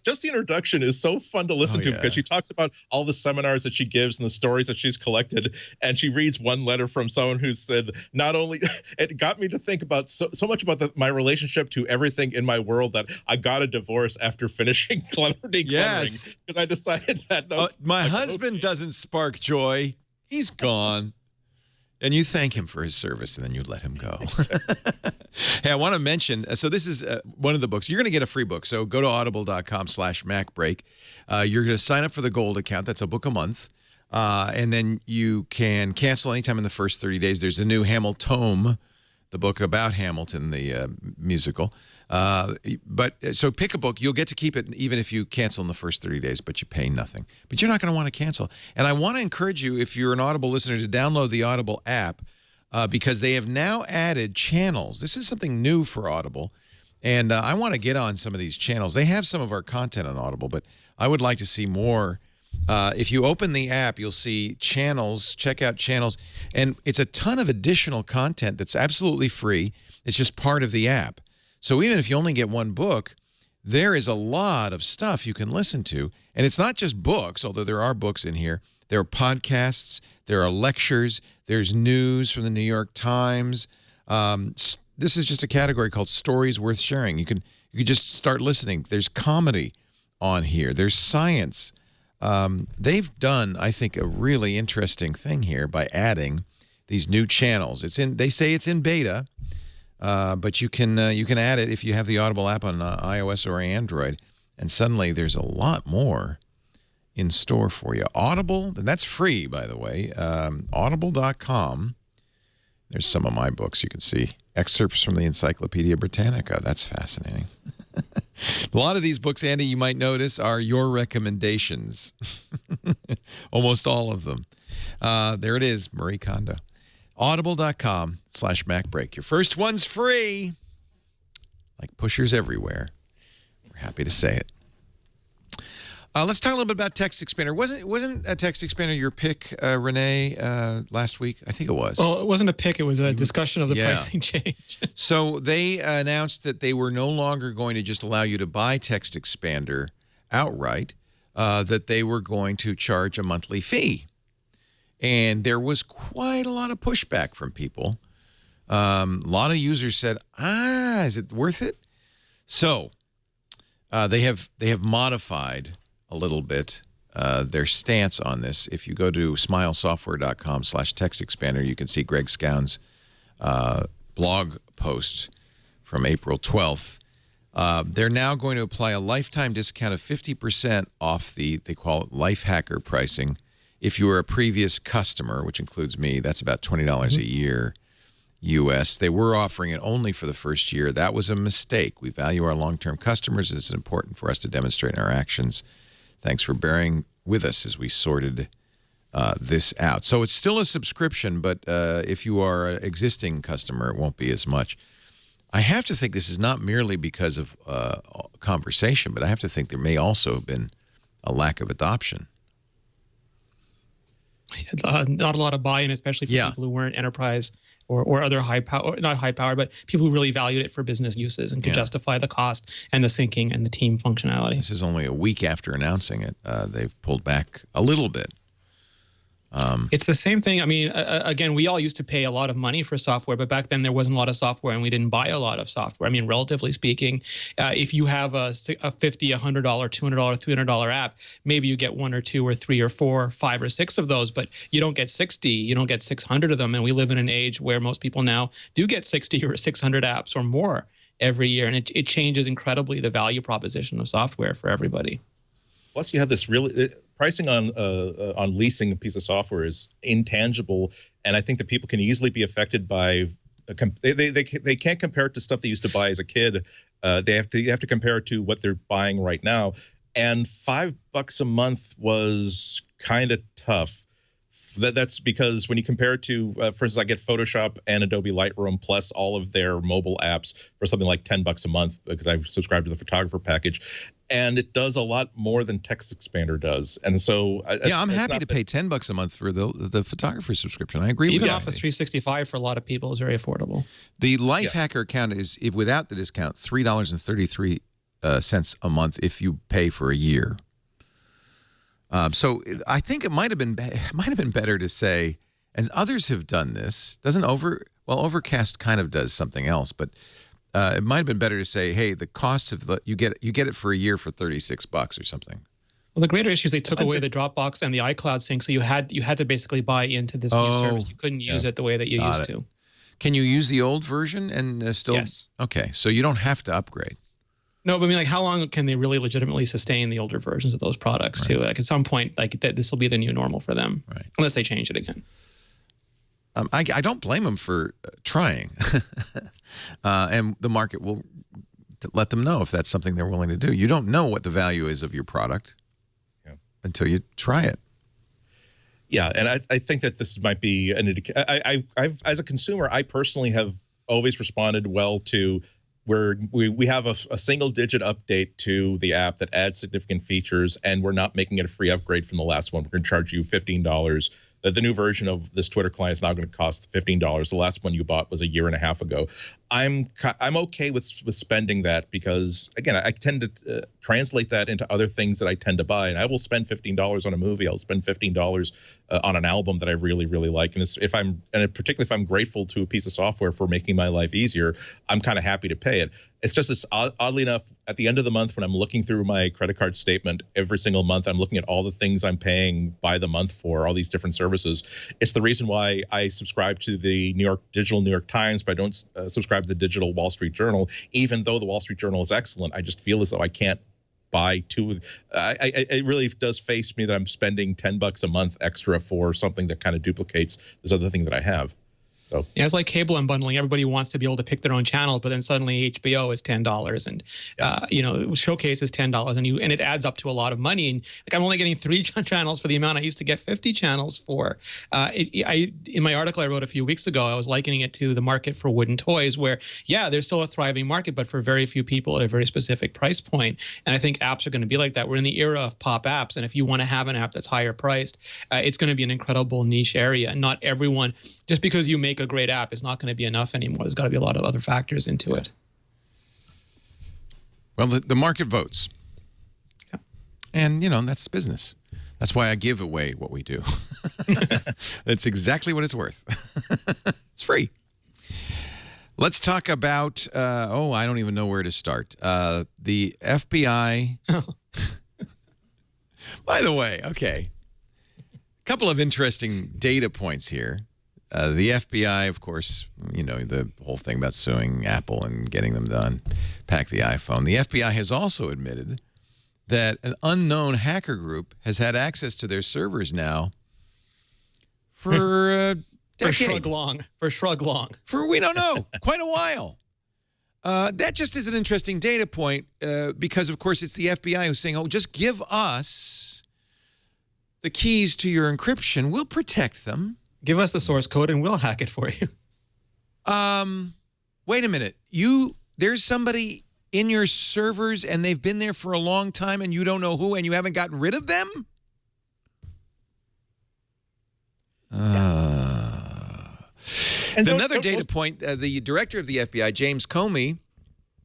Just the introduction is so fun to listen to because she talks about all the seminars that she gives and the stories that she's collected, and she reads one letter from someone who said, not only it got me to think about so much about my relationship to everything in my world that I got a divorce after finishing decluttering. Yes, because I decided that my husband doesn't spark joy. He's gone. And you thank him for his service, and then you let him go. Hey, I want to mention, so this is one of the books. You're going to get a free book. So go to audible.com/MacBreak. You're going to sign up for the Gold account. That's a book a month. And then you can cancel anytime in the first 30 days. There's a new Hamiltome, the book about Hamilton, the musical. So pick a book. You'll get to keep it even if you cancel in the first 30 days, but you pay nothing. But you're not going to want to cancel. And I want to encourage you, if you're an Audible listener, to download the Audible app because they have now added channels. This is something new for Audible. And I want to get on some of these channels. They have some of our content on Audible, but I would like to see more. If you open the app, you'll see channels, check out channels, and it's a ton of additional content that's absolutely free. It's just part of the app. So even if you only get one book, there is a lot of stuff you can listen to. And it's not just books, although there are books in here. There are podcasts, there are lectures, there's news from the New York Times. This is just a category called Stories Worth Sharing. You can You could just start listening. There's comedy on here. There's science. They've done, I think, a really interesting thing here by adding these new channels. They say it's in beta, but you can add it if you have the Audible app on iOS or Android, and suddenly there's a lot more in store for you. Audible, and that's free, by the way. Audible.com. There's some of my books you can see. Excerpts from the Encyclopedia Britannica. That's fascinating. A lot of these books, Andy, you might notice, are your recommendations. Almost all of them. There it is, Marie Kondo. Audible.com/MacBreak. Your first one's free. Like pushers everywhere. We're happy to say it. Let's talk a little bit about Text Expander. Wasn't a Text Expander your pick, Rene, last week? I think it was. Well, it wasn't a pick. It was a discussion of the pricing change. So they announced that they were no longer going to just allow you to buy Text Expander outright, that they were going to charge a monthly fee. And there was quite a lot of pushback from people. A lot of users said, is it worth it? So they have modified a little bit their stance on this. If you go to smilesoftware.com/textexpander, you can see Greg Scown's blog post from April 12th. They're now going to apply a lifetime discount of 50% off they call it life hacker pricing. If you were a previous customer, which includes me, that's about $20 a year U.S. They were offering it only for the first year. That was a mistake. We value our long-term customers. It's important for us to demonstrate in our actions. Thanks for bearing with us as we sorted this out. So it's still a subscription, but if you are an existing customer, it won't be as much. I have to think this is not merely because of conversation, but I have to think there may also have been a lack of adoption. Not a lot of buy-in, especially for people who weren't enterprise or other high power, not high power, but people who really valued it for business uses and could justify the cost and the syncing and the team functionality. This is only a week after announcing it. They've pulled back a little bit. It's the same thing. I mean, again, we all used to pay a lot of money for software, but back then there wasn't a lot of software and we didn't buy a lot of software. I mean, relatively speaking, if you have a $50, $100, $200, $300 app, maybe you get 1 or 2 or 3 or 4, 5 or 6 of those, but you don't get 60, you don't get 600 of them. And we live in an age where most people now do get 60 or 600 apps or more every year. And it changes incredibly the value proposition of software for everybody. Plus, you have this really pricing on leasing a piece of software is intangible, and I think that people can easily be affected by. They can't compare it to stuff they used to buy as a kid. You have to compare it to what they're buying right now, and $5 a month was kind of tough. That's because when you compare it to, for instance, I get Photoshop and Adobe Lightroom plus all of their mobile apps for something like $10 a month because I subscribe to the photographer package. And it does a lot more than Text Expander does. And so I'm happy to pay $10 a month for the photographer subscription. I agree with you. Even Office 365 for a lot of people is very affordable. The Life Hacker account is, without the discount, $3.33 a month if you pay for a year. So I think it might have been better to say, and others have done this. Overcast kind of does something else, but it might have been better to say, hey, the cost of you get it for a year for $36 or something. Well, the greater issue is they took away the Dropbox and the iCloud sync, so you had to basically buy into this new service. You couldn't use it the way that you used to. Can you use the old version and still? Yes. Okay, so you don't have to upgrade. No, but I mean, like, how long can they really legitimately sustain the older versions of those products too? Like, at some point, like this will be the new normal for them, unless they change it again. I don't blame them for trying, and the market will let them know if that's something they're willing to do. You don't know what the value is of your product until you try it. Yeah, and I think that this might be an indication. I've as a consumer, I personally have always responded well to where we have a single-digit update to the app that adds significant features, and we're not making it a free upgrade from the last one. We're going to charge you $15. The new version of this Twitter client is now going to cost $15. The last one you bought was a year and a half ago. I'm okay with spending that because, again, I tend to translate that into other things that I tend to buy. And I will spend $15 on a movie. I'll spend $15 on an album that I really, really like. And particularly if I'm grateful to a piece of software for making my life easier, I'm kind of happy to pay it. It's just, oddly enough, at the end of the month, when I'm looking through my credit card statement every single month, I'm looking at all the things I'm paying by the month for all these different services. It's the reason why I subscribe to the digital New York Times, but I don't subscribe to the digital Wall Street Journal. Even though the Wall Street Journal is excellent, I just feel as though I can't buy two. It really does face me that I'm spending $10 a month extra for something that kind of duplicates this other thing that I have. So yeah, it's like cable unbundling. Everybody wants to be able to pick their own channel, but then suddenly HBO is $10, and Showcase is $10, and it adds up to a lot of money. And like, I'm only getting 3 channels for the amount I used to get 50 channels for. In my article I wrote a few weeks ago, I was likening it to the market for wooden toys, where there's still a thriving market, but for very few people at a very specific price point. And I think apps are going to be like that. We're in the era of pop apps, and if you want to have an app that's higher priced, it's going to be an incredible niche area. And not everyone, just because you make a great app, is not going to be enough anymore. There's got to be a lot of other factors into it. Well, the market votes. Yeah. And, that's business. That's why I give away what we do. That's exactly what it's worth. It's free. Let's talk about, I don't even know where to start. The FBI. By the way, okay. A couple of interesting data points here. The FBI, of course, the whole thing about suing Apple and getting them to unpack the iPhone. The FBI has also admitted that an unknown hacker group has had access to their servers now for a decade. For shrug long. For, we don't know, quite a while. That just is an interesting data point because, of course, it's the FBI who's saying, just give us the keys to your encryption. We'll protect them. Give us the source code and we'll hack it for you. Wait a minute. There's somebody in your servers and they've been there for a long time and you don't know who and you haven't gotten rid of them? Another data point, the director of the FBI, James Comey,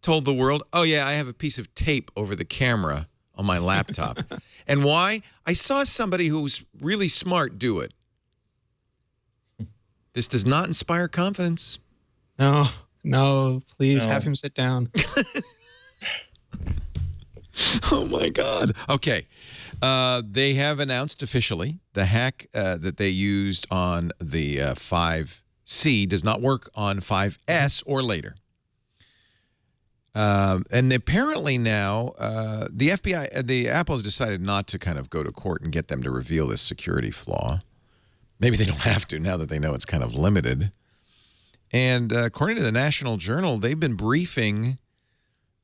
told the world, I have a piece of tape over the camera on my laptop. And why? I saw somebody who's really smart do it. This does not inspire confidence. No, please have him sit down. Oh, my God. Okay. They have announced officially the hack that they used on the 5C does not work on 5S or later. And apparently now the FBI, the Apple has decided not to kind of go to court and get them to reveal this security flaw. Maybe they don't have to now that they know it's kind of limited. And according to the National Journal, they've been briefing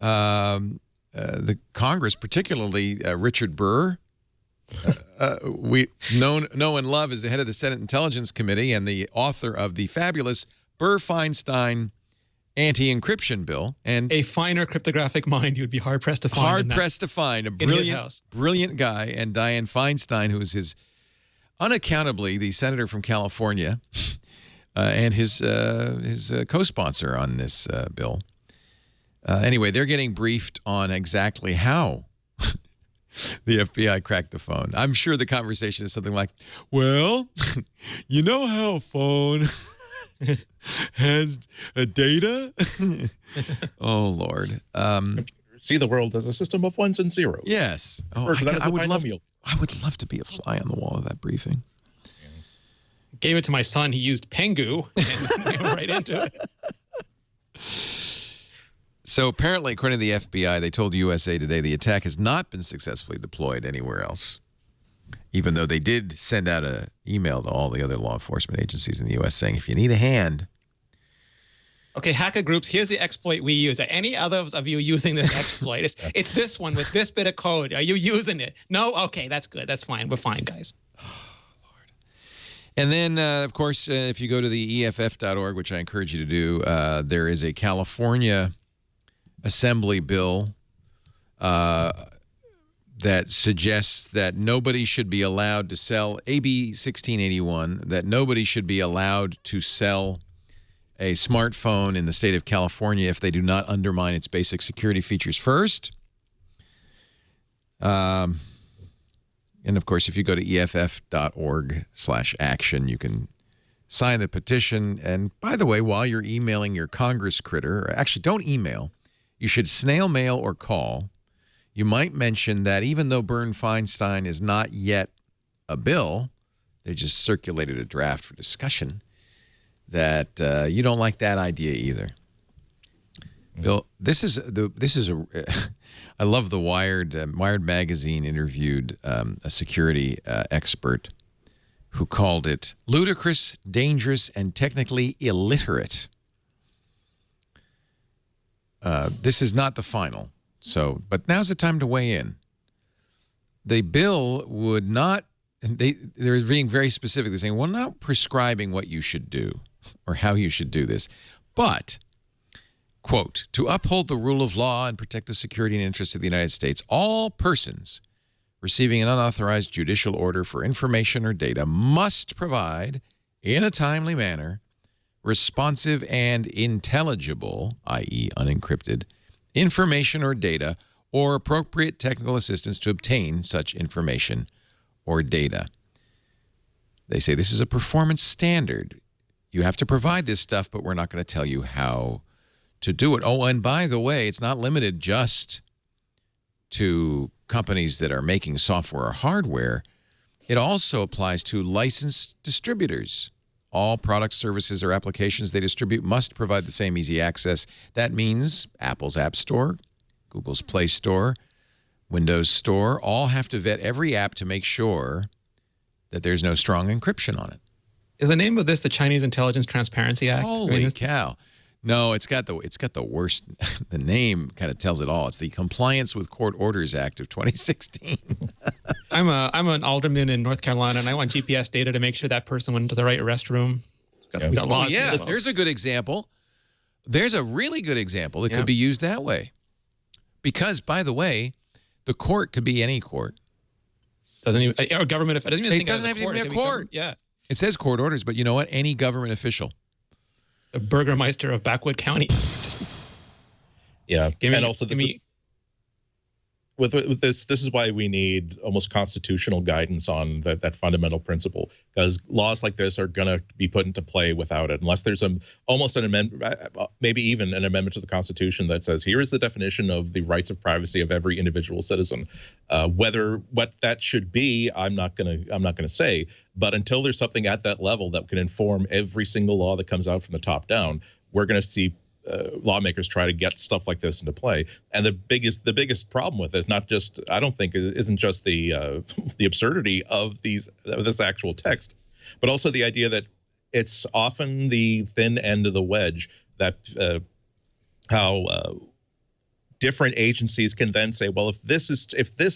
the Congress, particularly Richard Burr. We know and love as the head of the Senate Intelligence Committee and the author of the fabulous Burr-Feinstein anti-encryption bill. And a finer cryptographic mind you'd be hard-pressed to find. Hard-pressed to find. A brilliant guy. And Dianne Feinstein, who is his unaccountably the senator from California, and his co-sponsor on this bill. Anyway, they're getting briefed on exactly how the FBI cracked the phone. I'm sure the conversation is something like, well, you know how a phone has data? Oh, Lord. See the world as a system of ones and zeros. Yes. Oh, I would love to be a fly on the wall of that briefing. Gave it to my son. He used Pengu and went right into it. So apparently, according to the FBI, they told USA Today the attack has not been successfully deployed anywhere else, even though they did send out an email to all the other law enforcement agencies in the U.S. saying, if you need a hand. Okay, hacker groups, here's the exploit we use. Are any others of you using this exploit? It's this one with this bit of code. Are you using it? No? Okay, that's good. That's fine. We're fine, guys. And then, of course, if you go to the EFF.org, which I encourage you to do, there is a California Assembly bill that suggests that nobody should be allowed to sell, AB 1681, that nobody should be allowed to sell a smartphone in the state of California if they do not undermine its basic security features first. And, of course, if you go to EFF.org/action, you can sign the petition. And, by the way, while you're emailing your Congress critter, or actually don't email, you should snail mail or call. You might mention that even though Berne-Feinstein is not yet a bill, they just circulated a draft for discussion, that you don't like that idea either. Bill, this is a I love the Wired magazine interviewed a security expert who called it ludicrous, dangerous, and technically illiterate. This is not the final, but now's the time to weigh in. The bill would not, they're being very specific. They're saying, well, not prescribing what you should do or how you should do this, but, quote, to uphold the rule of law and protect the security and interests of the United States, all persons receiving an unauthorized judicial order for information or data must provide, in a timely manner, responsive and intelligible, i.e. unencrypted, information or data or appropriate technical assistance to obtain such information or data. They say this is a performance standard. You have to provide this stuff, but we're not going to tell you how to do it. Oh, and by the way, it's not limited just to companies that are making software or hardware. It also applies to licensed distributors. All products, services, or applications they distribute must provide the same easy access. That means Apple's App Store, Google's Play Store, Windows Store, all have to vet every app to make sure that there's no strong encryption on it. Is the name of this the Chinese Intelligence Transparency Act? Holy cow. No, it's got the worst. The name kind of tells it all. It's the Compliance with Court Orders Act of 2016. I'm an alderman in North Carolina, and I want GPS data to make sure that person went into the right restroom. We got laws. Yeah, there's a good example. There's a really good example that could be used that way. Because, by the way, the court could be any court. Doesn't even or government. It doesn't even it doesn't have to be a court. Yeah. It says court orders, but you know what? Any government official. The Burgermeister of Backwood County. With this is why we need almost constitutional guidance on that fundamental principle, because laws like this are going to be put into play without it, unless there's almost an amendment, maybe even an amendment to the Constitution that says here is the definition of the rights of privacy of every individual citizen. Whether what that should be, I'm not gonna say, but until there's something at that level that can inform every single law that comes out from the top down, we're going to see lawmakers try to get stuff like this into play. And the biggest problem with this, I don't think isn't just the absurdity of this actual text, but also the idea that it's often the thin end of the wedge that how different agencies can then say, well, if this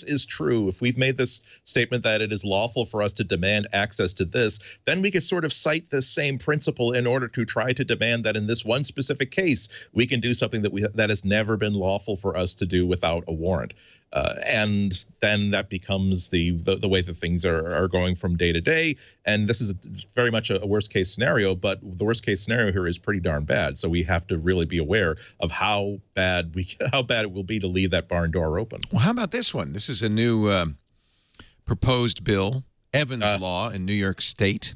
is true, if we've made this statement that it is lawful for us to demand access to this, then we can sort of cite this same principle in order to try to demand that in this one specific case, we can do something that has never been lawful for us to do without a warrant. And then that becomes the way that things are going from day to day. And this is very much a worst case scenario, but the worst case scenario here is pretty darn bad. So we have to really be aware of how bad it will be to leave that barn door open. Well, how about this one? This is a new proposed bill, Evans Law in New York State.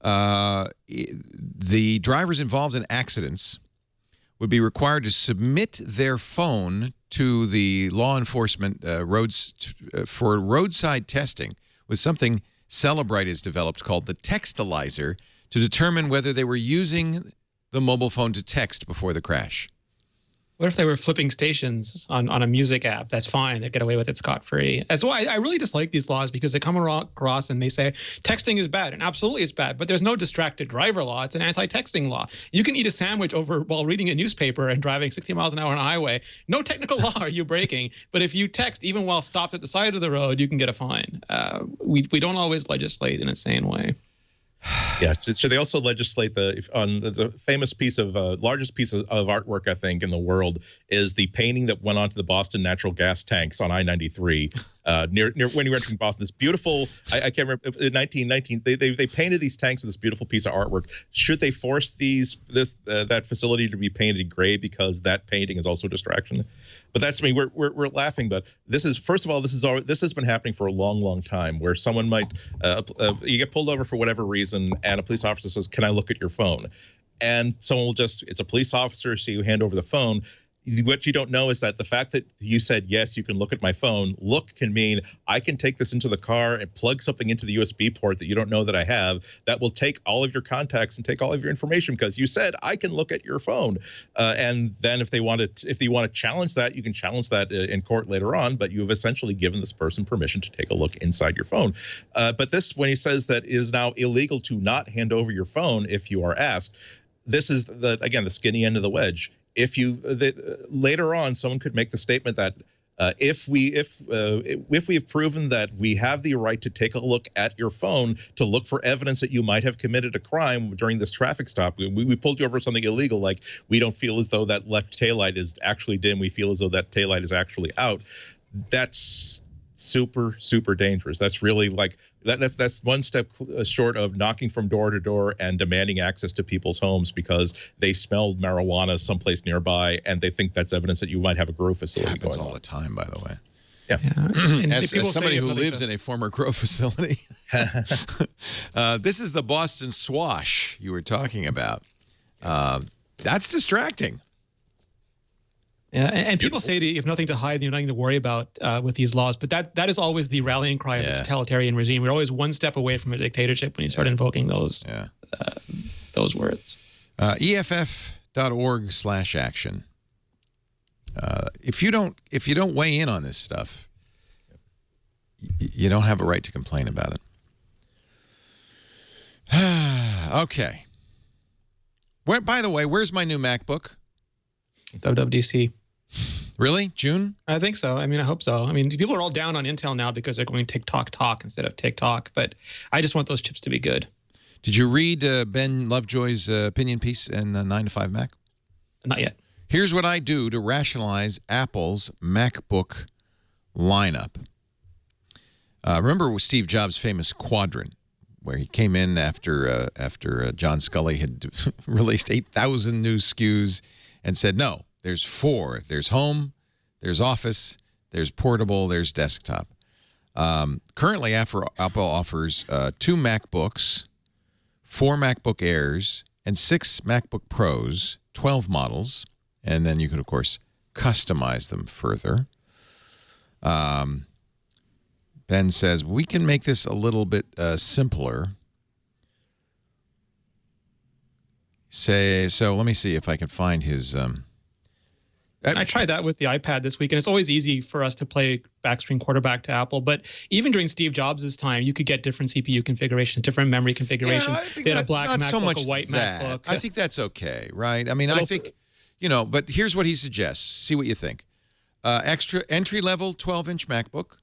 The drivers involved in accidents would be required to submit their phone to the law enforcement for roadside testing with something Celebrite has developed called the Textilizer to determine whether they were using the mobile phone to text before the crash. What if they were flipping stations on a music app? That's fine. They get away with it scot-free. That's why I really dislike these laws, because they come across and they say texting is bad, and absolutely it's bad, but there's no distracted driver law. It's an anti-texting law. You can eat a sandwich while reading a newspaper and driving 60 miles an hour on a highway. No technical law are you breaking, but if you text even while stopped at the side of the road, you can get a fine. We don't always legislate in a sane way. Yeah, so they also legislate the famous piece of largest piece of artwork, I think, in the world is the painting that went onto the Boston natural gas tanks on I-93 near when you were entering Boston. This beautiful, I can't remember, in 1919, they painted these tanks with this beautiful piece of artwork. Should they force that facility to be painted gray because that painting is also a distraction? But that's, I mean, we're laughing, but this is, first of all, this has been happening for a long time, where someone might you get pulled over for whatever reason, and a police officer says, "Can I look at your phone?" And someone will just, it's a police officer, so you hand over the phone. What you don't know is that the fact that you said, yes, you can look at my phone, look can mean I can take this into the car and plug something into the USB port that you don't know that I have, that will take all of your contacts and take all of your information because you said I can look at your phone. And then if you want to challenge that, you can challenge that in court later on, but you have essentially given this person permission to take a look inside your phone. But this, when he says that it is now illegal to not hand over your phone if you are asked, this is, again, the skinny end of the wedge. If later on, someone could make the statement that if we have proven that we have the right to take a look at your phone to look for evidence that you might have committed a crime during this traffic stop, we pulled you over for something illegal, like we don't feel as though that left taillight is actually dim, we feel as though that taillight is actually out. That's super dangerous. That's really like that's one step short of knocking from door to door and demanding access to people's homes because they smelled marijuana someplace nearby and they think that's evidence that you might have a grow facility going on. Happens all the time, by the way. Yeah. As somebody who lives in a former grow facility, this is the Boston Swash you were talking about. That's distracting. Yeah, and people say you have nothing to hide, you have nothing to worry about with these laws, but that is always the rallying cry of a totalitarian regime. We're always one step away from a dictatorship when you start invoking those words. EFF.org/action. If you don't weigh in on this stuff, you don't have a right to complain about it. Okay. By the way, where's my new MacBook? WWDC. Really? June? I think so. I mean, I hope so. I mean, people are all down on Intel now because they're going TikTok talk instead of TikTok, but I just want those chips to be good. Did you read Ben Lovejoy's opinion piece in 9 to 5 Mac? Not yet. Here's what I do to rationalize Apple's MacBook lineup. Remember Steve Jobs' famous quadrant, where he came in after John Scully had released 8,000 new SKUs and said, no, there's 4. There's home, there's office, there's portable, there's desktop. Currently, Apple offers 2 MacBooks, 4 MacBook Airs, and 6 MacBook Pros, 12 models. And then you can, of course, customize them further. Ben says, we can make this a little bit simpler. So let me see if I can find his... I tried that with the iPad this week, and it's always easy for us to play backstream quarterback to Apple. But even during Steve Jobs' time, you could get different CPU configurations, different memory configurations. They had a black MacBook, a white MacBook. I think that's okay, right? I mean, I think, but here's what he suggests. See what you think. Extra entry-level 12-inch MacBook.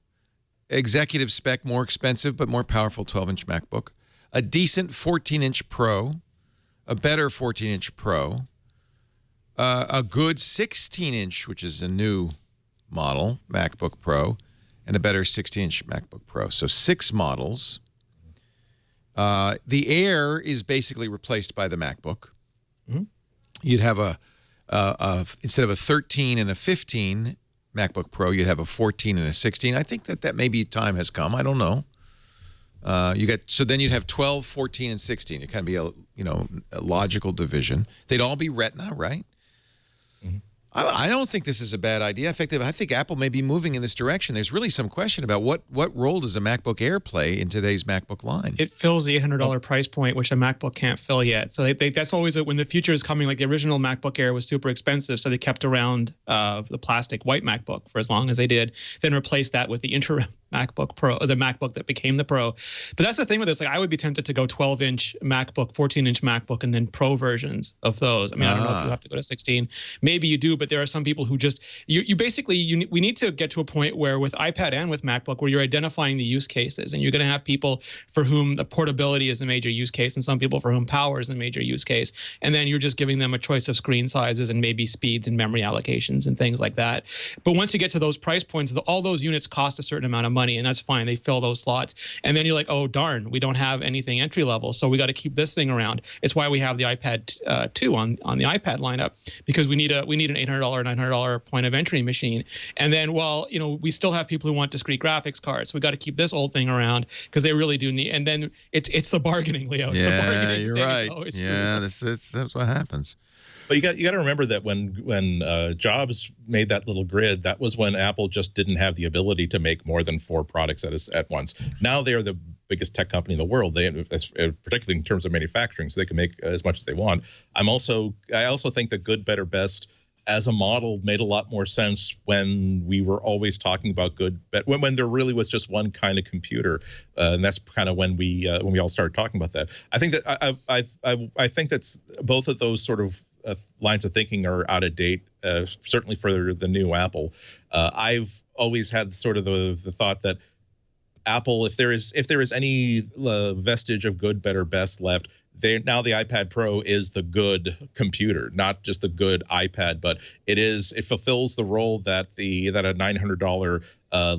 Executive spec, more expensive but more powerful 12-inch MacBook. A decent 14-inch Pro. A better 14-inch Pro. A good 16-inch, which is a new model, MacBook Pro, and a better 16-inch MacBook Pro. So 6 models. The Air is basically replaced by the MacBook. Mm-hmm. You'd have instead of a 13 and a 15 MacBook Pro, you'd have a 14 and a 16. I think that maybe time has come. I don't know. So then you'd have 12, 14, and 16. It kind of be a logical division. They'd all be Retina, right? Mm-hmm. I don't think this is a bad idea. In fact, I think Apple may be moving in this direction. There's really some question about what role does a MacBook Air play in today's MacBook line? It fills the $800 price point, which a MacBook can't fill yet. So that's always when the future is coming. Like the original MacBook Air was super expensive, so they kept around the plastic white MacBook for as long as they did, then replaced that with the interim MacBook Pro, the MacBook that became the Pro. But that's the thing with this. Like, I would be tempted to go 12-inch MacBook, 14-inch MacBook, and then Pro versions of those. I mean, I don't know if you have to go to 16. Maybe you do, but there are some people who just we need to get to a point where with iPad and with MacBook, where you're identifying the use cases, and you're going to have people for whom the portability is a major use case, and some people for whom power is a major use case, and then you're just giving them a choice of screen sizes and maybe speeds and memory allocations and things like that. But once you get to those price points, all those units cost a certain amount of money, and that's fine. They fill those slots, and then you're like, oh darn, we don't have anything entry level, so we got to keep this thing around. It's why we have the iPad 2 on the iPad lineup, because we need an $800, $900 point of entry machine. And then, well, we still have people who want discrete graphics cards. So we got to keep this old thing around because they really do need. And then it's the bargaining, Leo. It's the bargaining you're stage. right. Yeah, that's what happens. But you got to remember that when Jobs made that little grid, that was when Apple just didn't have the ability to make more than 4 products at once. Now they are the biggest tech company in the world. They, particularly in terms of manufacturing, so they can make as much as they want. I also think that good, better, best as a model made a lot more sense when we were always talking about good, when there really was just one kind of computer, and that's kind of when we all started talking about that. I think that I think that's both of those sort of lines of thinking are out of date, certainly for the new Apple. I've always had sort of the thought that Apple, if there is any vestige of good, better, best left, now the iPad Pro is the good computer, not just the good iPad, but it fulfills the role that a $900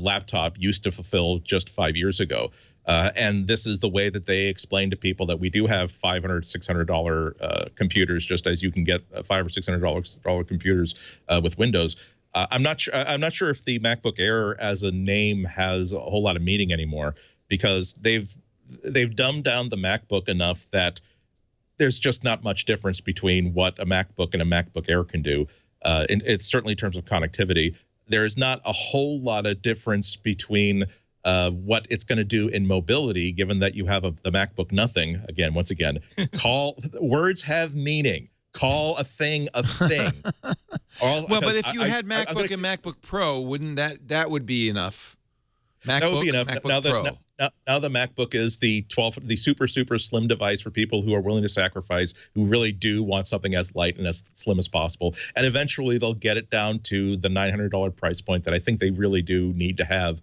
laptop used to fulfill just 5 years ago. And this is the way that they explain to people that we do have $500, $600 computers, just as you can get $500 or $600 computers with Windows. I'm not sure if the MacBook Air as a name has a whole lot of meaning anymore, because they've dumbed down the MacBook enough that there's just not much difference between what a MacBook and a MacBook Air can do. It's certainly in terms of connectivity. There's not a whole lot of difference between what it's going to do in mobility, given that you have the MacBook Nothing. Once again, words have meaning. Call a thing a thing. Well, but if you had MacBook and MacBook Pro, wouldn't that would be enough? MacBook, that would be enough. MacBook Pro. Now the MacBook is the super slim device for people who are willing to sacrifice, who really do want something as light and as slim as possible. And eventually they'll get it down to the $900 price point that I think they really do need to have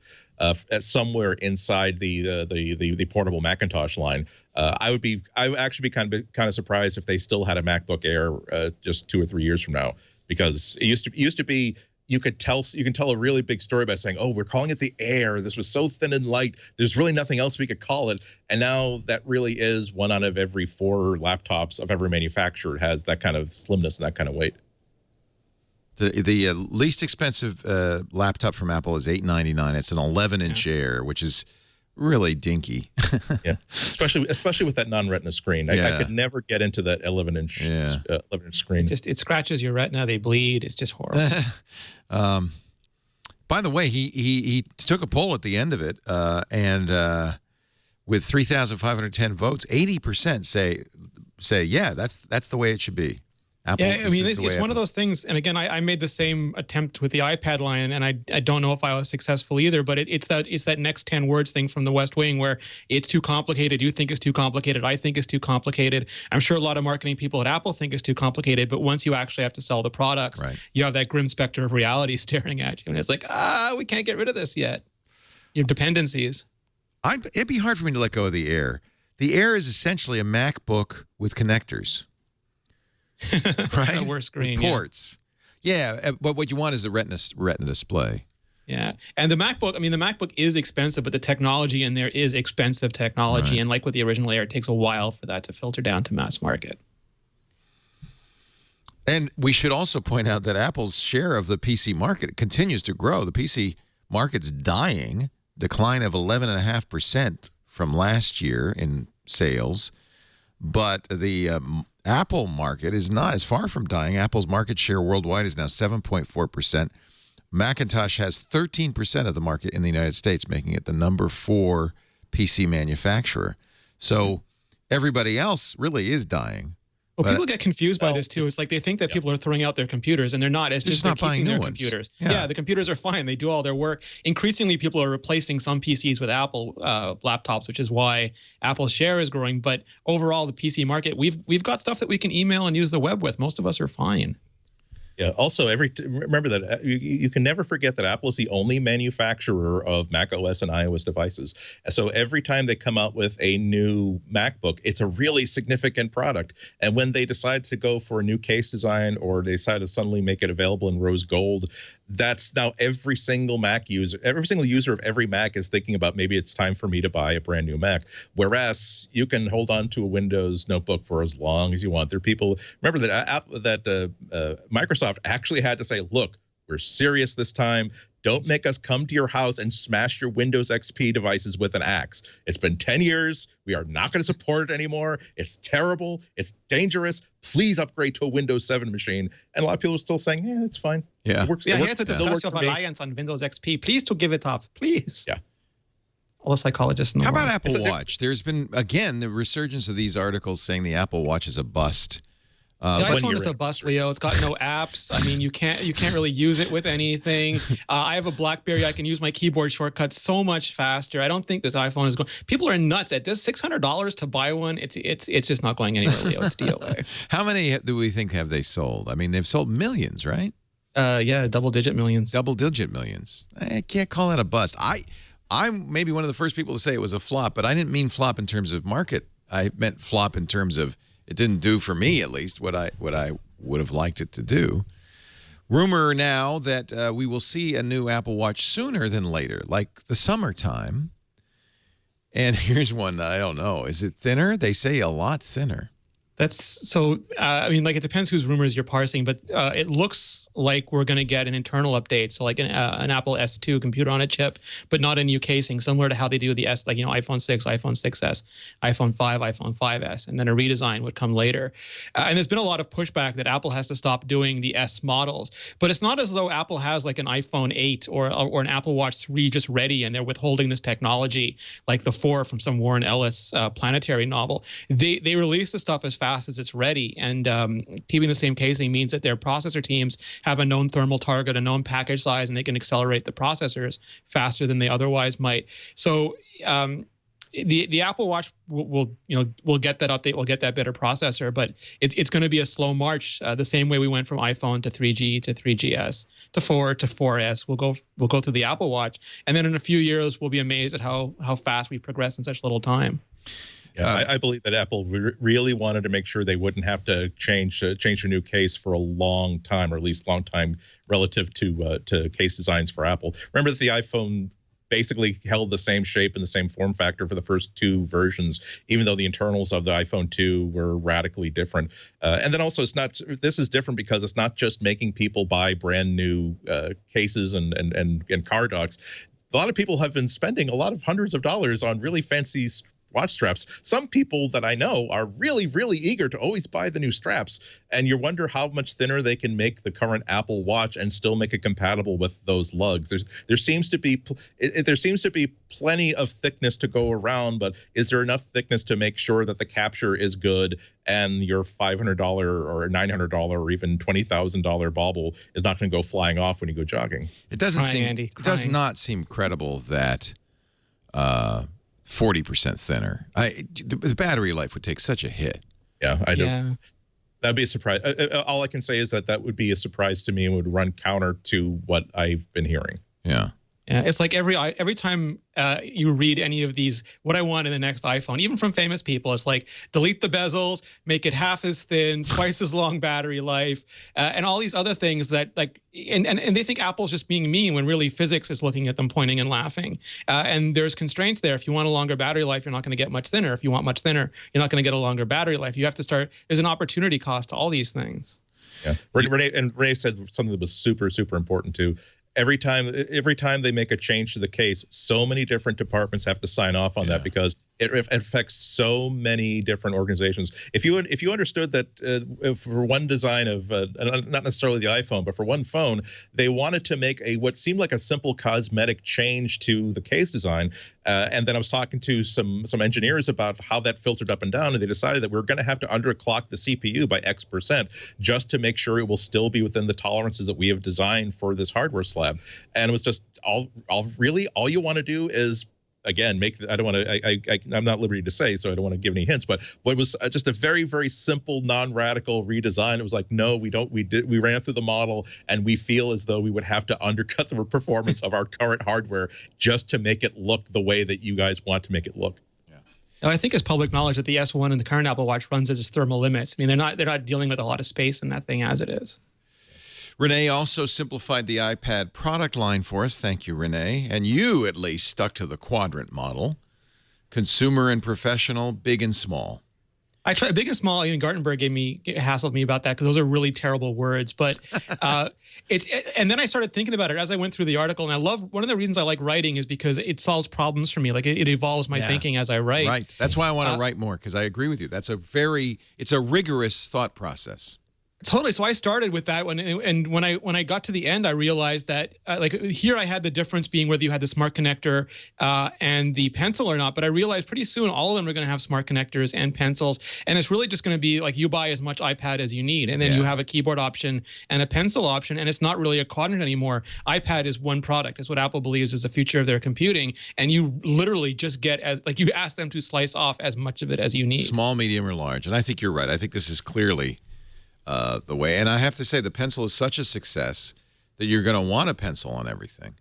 somewhere inside the portable Macintosh line. I would actually be kind of surprised if they still had a MacBook Air just 2 or 3 years from now, because it used to be. You can tell a really big story by saying, oh, we're calling it the Air. This was so thin and light. There's really nothing else we could call it. And now that really is 1 out of every 4 laptops of every manufacturer has that kind of slimness and that kind of weight. The least expensive laptop from Apple is $899. It's an 11-inch Air, which is really dinky. Yeah, especially with that non-Retina screen. I could never get into that 11-inch 11-inch screen. It scratches your Retina. They bleed. It's just horrible. By the way, he took a poll at the end of it, and with 3,510 votes, 80% say yeah, that's the way it should be. Apple, yeah, I mean, it's one of those things. And again, I made the same attempt with the iPad line, and I don't know if I was successful either. But it's that next 10 words thing from the West Wing, where it's too complicated. You think it's too complicated. I think it's too complicated. I'm sure a lot of marketing people at Apple think it's too complicated. But once you actually have to sell the products, you have that grim specter of reality staring at you, and it's like, we can't get rid of this yet. You have dependencies. It'd be hard for me to let go of the Air. The Air is essentially a MacBook with connectors. Right? A worse screen. With ports. Yeah, but what you want is the Retina display. Yeah, and the MacBook is expensive, but the technology in there is expensive technology. And like with the original Air, it takes a while for that to filter down to mass market. And we should also point out that Apple's share of the PC market continues to grow. The PC market's dying, decline of 11.5% from last year in sales. But the Apple market is not as far from dying. Apple's market share worldwide is now 7.4%. Macintosh has 13% of the market in the United States, making it the number 4 PC manufacturer. So everybody else really is dying. Well, people get confused by this too. It's like they think that people are throwing out their computers, and they're not. It's just not they're buying keeping new their ones. computers. Yeah. Yeah, the computers are fine. They do all their work. Increasingly, people are replacing some PCs with Apple laptops, which is why Apple's share is growing. But overall, the PC market, we've got stuff that we can email and use the web with. Most of us are fine. Yeah. Also, remember that you can never forget that Apple is the only manufacturer of Mac OS and iOS devices. So every time they come out with a new MacBook, it's a really significant product. And when they decide to go for a new case design, or they decide to suddenly make it available in rose gold, that's now every single user of every Mac is thinking about, maybe it's time for me to buy a brand new Mac. Whereas you can hold on to a Windows notebook for as long as you want. There are people, remember that Microsoft actually had to say, look, we're serious this time. Don't make us come to your house and smash your Windows XP devices with an axe. It's been 10 years. We are not going to support it anymore. It's terrible. It's dangerous. Please upgrade to a Windows 7 machine. And a lot of people are still saying, yeah, it's fine. Yeah. It works. Yeah, It he works. has a It still works discussion for of me. alliance on Windows XP. Please to give it up. Please. Yeah. All the psychologists in the How world. about Apple Watch? There's been, again, the resurgence of these articles saying the Apple Watch is a bust. The iPhone is a bust, Leo. It's got no apps. I mean, you can't really use it with anything. I have a BlackBerry. I can use my keyboard shortcuts so much faster. I don't think this iPhone is going. People are nuts at this $600 to buy one. It's just not going anywhere, Leo. It's DOA. How many do we think have they sold? I mean, they've sold millions, right? Yeah, double-digit millions. Double-digit millions. I can't call that a bust. I'm maybe one of the first people to say it was a flop, but I didn't mean flop in terms of market. I meant flop in terms of it didn't do for me, at least, what I would have liked it to do. Rumor now that we will see a new Apple Watch sooner than later, like the summertime. And here's one, I don't know. Is it thinner? They say a lot thinner. That's so, I mean, like, it depends whose rumors you're parsing, but it looks like we're going to get an internal update. So like an Apple S2 computer on a chip, but not a new casing, similar to how they do the S, like, iPhone 6, iPhone 6S, iPhone 5, iPhone 5S, and then a redesign would come later. And there's been a lot of pushback that Apple has to stop doing the S models, but it's not as though Apple has like an iPhone 8 or an Apple Watch 3 just ready and they're withholding this technology like the 4 from some Warren Ellis planetary novel. They release the stuff as fast as it's ready, and keeping the same casing means that their processor teams have a known thermal target, a known package size, and they can accelerate the processors faster than they otherwise might. So the Apple Watch will get that update, will get that better processor, but it's going to be a slow march, the same way we went from iPhone to 3G to 3GS to 4 to 4S. We'll go through the Apple Watch, and then in a few years we'll be amazed at how fast we progress in such little time. Yeah, I believe that Apple really wanted to make sure they wouldn't have to change a new case for a long time, or at least long time relative to case designs for Apple. Remember that the iPhone basically held the same shape and the same form factor for the first two versions, even though the internals of the iPhone 2 were radically different. And then also, this is different because it's not just making people buy brand new cases and car docks. A lot of people have been spending a lot of hundreds of dollars on really fancy watch straps. Some people that I know are really, really eager to always buy the new straps, and you wonder how much thinner they can make the current Apple Watch and still make it compatible with those lugs. There seems to be plenty of thickness to go around, but is there enough thickness to make sure that the capture is good and your $500 or $900 or even $20,000 bauble is not going to go flying off when you go jogging? It does not seem credible that 40% thinner. The battery life would take such a hit. Yeah, I don't. Yeah. That'd be a surprise. All I can say is that would be a surprise to me and would run counter to what I've been hearing. Yeah. Yeah, it's like every time you read any of these, what I want in the next iPhone, even from famous people, it's like delete the bezels, make it half as thin, twice as long battery life, and all these other things that and they think Apple's just being mean when really physics is looking at them pointing and laughing. And there's constraints there. If you want a longer battery life, you're not going to get much thinner. If you want much thinner, you're not going to get a longer battery life. You have to start. There's an opportunity cost to all these things. Yeah, Rene said something that was super, super important too. every time they make a change to the case, so many different departments have to sign off on that because it affects so many different organizations. If you understood that for one design of not necessarily the iPhone, but for one phone, they wanted to make what seemed like a simple cosmetic change to the case design, and then I was talking to some engineers about how that filtered up and down, and they decided that we were going to have to underclock the CPU by X% just to make sure it will still be within the tolerances that we have designed for this hardware slab. And it was just all you want to do is, again, I don't want to, I'm not at liberty to say, so I don't want to give any hints, but what was just a very, very simple, non-radical redesign. It was like, no, we ran through the model, and we feel as though we would have to undercut the performance of our current hardware just to make it look the way that you guys want to make it look. Now, I think it's public knowledge that the S1 and the current Apple Watch runs at its thermal limits. I mean, they're not dealing with a lot of space in that thing as it is. Rene also simplified the iPad product line for us. Thank you, Rene. And you, at least, stuck to the quadrant model. Consumer and professional, big and small. I tried big and small. Even Gartenberg hassled me about that because those are really terrible words. But and then I started thinking about it as I went through the article. And I love, one of the reasons I like writing is because it solves problems for me. Like it evolves my thinking as I write. Right. That's why I want to write more, because I agree with you. It's a rigorous thought process. Totally. So I started with that one, and when I got to the end, I realized that like here I had the difference being whether you had the smart connector and the pencil or not. But I realized pretty soon all of them are going to have smart connectors and pencils, and it's really just going to be like you buy as much iPad as you need, and then you have a keyboard option and a pencil option, and it's not really a quadrant anymore. iPad is one product. It's what Apple believes is the future of their computing, and you literally just get you ask them to slice off as much of it as you need. Small, medium, or large. And I think you're right. I think this is clearly the way. And I have to say, the pencil is such a success that you're going to want a pencil on everything.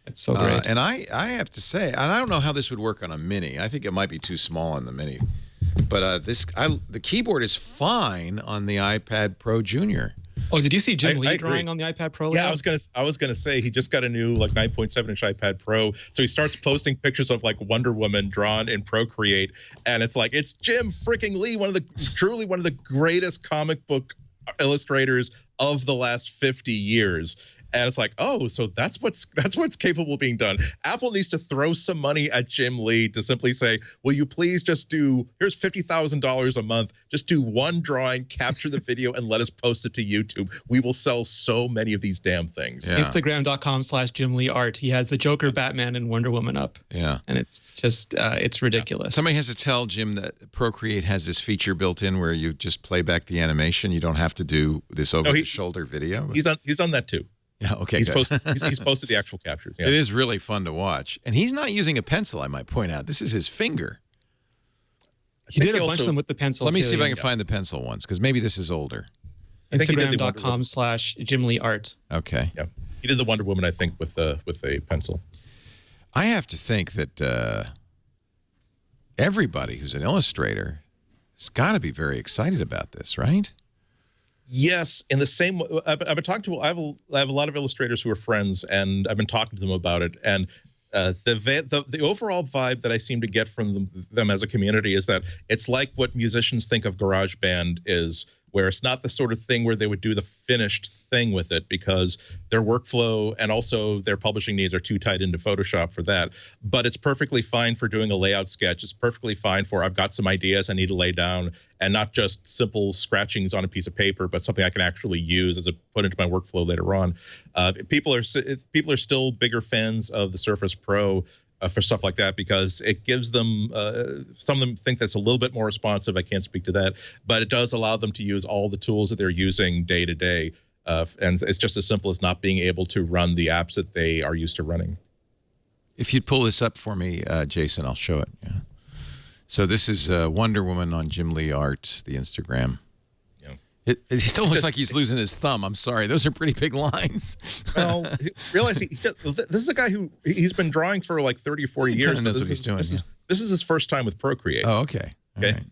It's so great. And I have to say, and I don't know how this would work on a Mini. I think it might be too small on the Mini. But the keyboard is fine on the iPad Pro Junior. Oh, did you see Jim Lee drawing on the iPad Pro? Yeah, I was gonna say he just got a new 9.7-inch iPad Pro. So he starts posting pictures of Wonder Woman drawn in Procreate, and it's like, it's Jim freaking Lee, truly one of the greatest comic book illustrators of the last 50 years. And it's like, oh, so that's what's capable of being done. Apple needs to throw some money at Jim Lee to simply say, will you please just here's $50,000 a month, just do one drawing, capture the video, and let us post it to YouTube. We will sell so many of these damn things. Yeah. Instagram.com/Jim Lee Art. He has the Joker, Batman, and Wonder Woman up. Yeah. And it's just, it's ridiculous. Somebody has to tell Jim that Procreate has this feature built in where you just play back the animation. You don't have to do this over-the-shoulder video. He's on that too. Yeah, okay. He's posted the actual captures. Yeah. It is really fun to watch. And he's not using a pencil, I might point out. This is his finger. He did a bunch of them with the pencil. Let me see if I can find the pencil ones, because maybe this is older. Instagram.com/Jim Lee Art. Okay. Yeah. He did the Wonder Woman, I think, with a pencil. I have to think that everybody who's an illustrator has got to be very excited about this, right? Yes, in the same. I've been talking to. I have a lot of illustrators who are friends, and I've been talking to them about it. And the overall vibe that I seem to get from them as a community is that it's like what musicians think of GarageBand is, where it's not the sort of thing where they would do the finished thing with it because their workflow and also their publishing needs are too tied into Photoshop for that. But it's perfectly fine for doing a layout sketch. It's perfectly fine for, I've got some ideas I need to lay down, and not just simple scratchings on a piece of paper, but something I can actually use as a put into my workflow later on. People are still bigger fans of the Surface Pro for stuff like that, because it gives them, some of them think that's a little bit more responsive. I can't speak to that, but it does allow them to use all the tools that they're using day to day. And it's just as simple as not being able to run the apps that they are used to running. If you'd pull this up for me, Jason, I'll show it. Yeah. So this is Wonder Woman on Jim Lee Art, the Instagram. It still looks like he's losing his thumb. I'm sorry. Those are pretty big lines. Well, realize this is a guy who he's been drawing for like 30 or 40 years. He knows what he's doing. This is his first time with Procreate. Oh, okay. Okay. Right.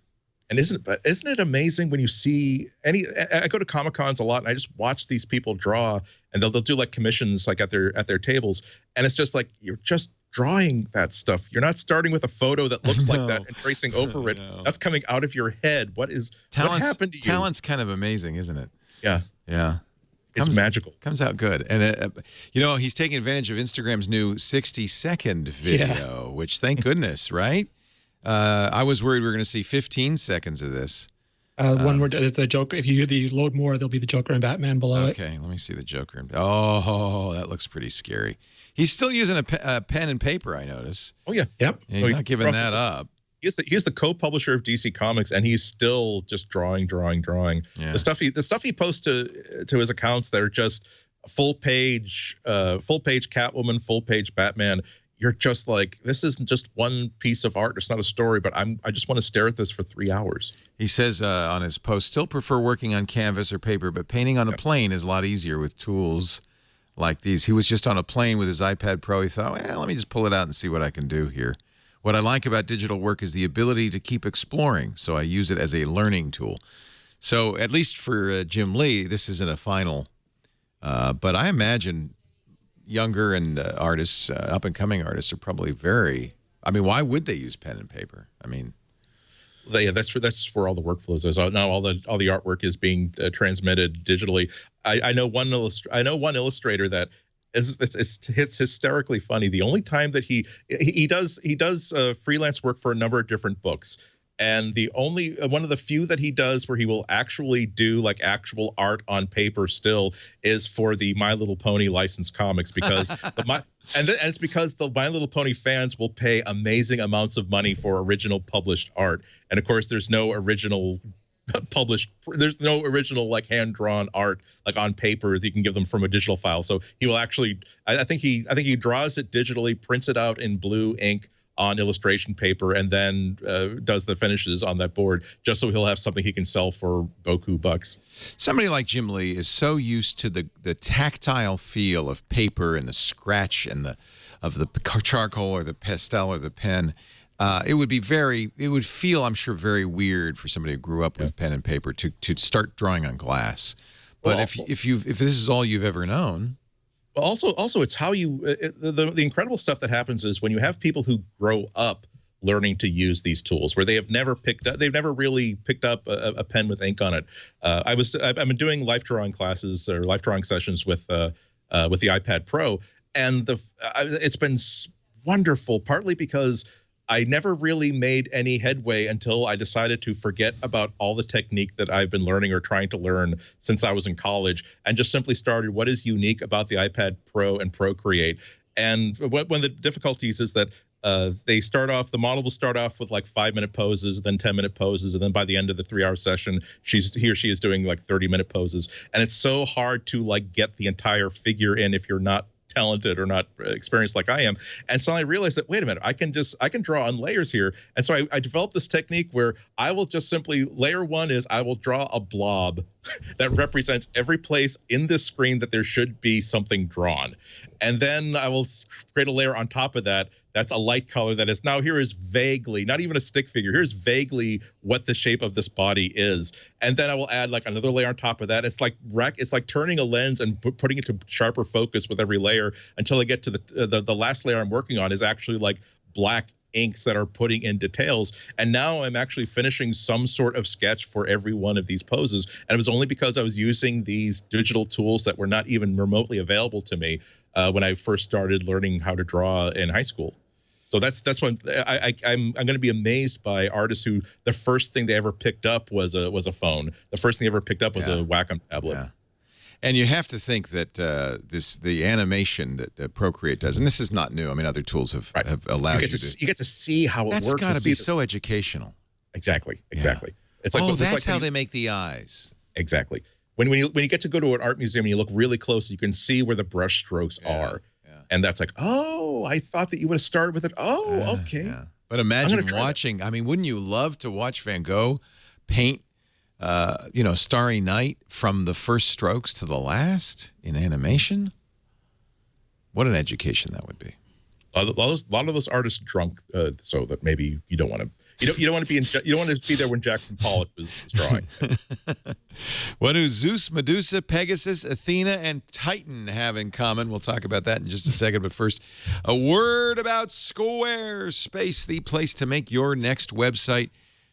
And isn't it amazing when you see I go to Comic-Cons a lot and I just watch these people draw, and they'll do like commissions like at their tables, and it's just like you're just drawing that stuff. You're not starting with a photo that looks like that and tracing over it. That's coming out of your head. What happened to you? Talent's kind of amazing, isn't it? Yeah. Yeah. It's magical. Comes out good. And, he's taking advantage of Instagram's new 60-second video, which, thank goodness, right? I was worried we were going to see 15 seconds of this. One more, it's the Joker. If you load more, there'll be the Joker and Batman below it. Okay, let me see the Joker. Oh, that looks pretty scary. He's still using a pen and paper, I notice. Oh, yeah. Yep. He's not giving that up. He's the co-publisher of DC Comics, and he's still just drawing. Yeah. The stuff he posts to his accounts that are just full page Catwoman, full page Batman. You're just like, this isn't just one piece of art. It's not a story, but I just want to stare at this for 3 hours. He says on his post, still prefer working on canvas or paper, but painting on a plane is a lot easier with tools like these. He was just on a plane with his iPad Pro. He thought, well, let me just pull it out and see what I can do here. What I like about digital work is the ability to keep exploring, so I use it as a learning tool. So at least for Jim Lee, this isn't a final, but I imagine younger and artists, up-and-coming artists, are probably why would they use pen and paper? I mean, that's where all the workflows is. Now all the artwork is being transmitted digitally. I know one illustrator that it's hysterically funny. The only time that he does freelance work for a number of different books. And the only one of the few that he does where he will actually do like actual art on paper still is for the My Little Pony licensed comics, because it's because the My Little Pony fans will pay amazing amounts of money for original published art. And of course, there's no original like hand-drawn art like on paper that you can give them from a digital file. So he will actually, I think he draws it digitally, prints it out in blue ink on illustration paper, and then does the finishes on that board, just so he'll have something he can sell for beaucoup bucks. Somebody like Jim Lee is so used to the tactile feel of paper and the scratch and of the charcoal or the pastel or the pen. It would feel, I'm sure, very weird for somebody who grew up with pen and paper to start drawing on glass. But if this is all you've ever known. Also, it's how the incredible stuff that happens is when you have people who grow up learning to use these tools, where they've never really picked up a pen with ink on it. I've been doing life drawing classes or life drawing sessions with the iPad Pro, and it's been wonderful. Partly because I never really made any headway until I decided to forget about all the technique that I've been learning or trying to learn since I was in college, and just simply started what is unique about the iPad Pro and Procreate. And one of the difficulties is that the model will start off with like 5-minute poses, then 10-minute poses, and then by the end of the 3-hour session, he or she is doing like 30-minute poses. And it's so hard to like get the entire figure in if you're not talented or not experienced like I am. And so I realized that, wait a minute, I can draw on layers here. And so I developed this technique where I will just simply, layer one is I will draw a blob that represents every place in this screen that there should be something drawn. And then I will create a layer on top of that that's a light color that is now, here is vaguely, not even a stick figure, here's vaguely what the shape of this body is. And then I will add like another layer on top of that. It's like turning a lens and putting it to sharper focus with every layer until I get to the last layer I'm working on is actually like black inks that are putting in details. And now I'm actually finishing some sort of sketch for every one of these poses. And it was only because I was using these digital tools that were not even remotely available to me when I first started learning how to draw in high school. So that's when I'm going to be amazed by artists who the first thing they ever picked up was a phone. The first thing they ever picked up was a Wacom tablet. Yeah. And you have to think that the animation that Procreate does, and this is not new. I mean, other tools have allowed you to. You get to see how it works. That's got to be so educational. Exactly. Yeah. It's like, that's how they make the eyes. Exactly. When you get to go to an art museum and you look really close, you can see where the brush strokes are. And that's like, oh, I thought that you would have started with it. Oh, okay. Yeah. But imagine watching. I mean, wouldn't you love to watch Van Gogh paint, Starry Night from the first strokes to the last in animation? What an education that would be. A lot of those artists drunk, so that maybe you don't want to. You don't want to be there when Jackson Pollock was drawing. What do Zeus, Medusa, Pegasus, Athena, and Titan have in common? We'll talk about that in just a second. But first, a word about Squarespace, the place to make your next website.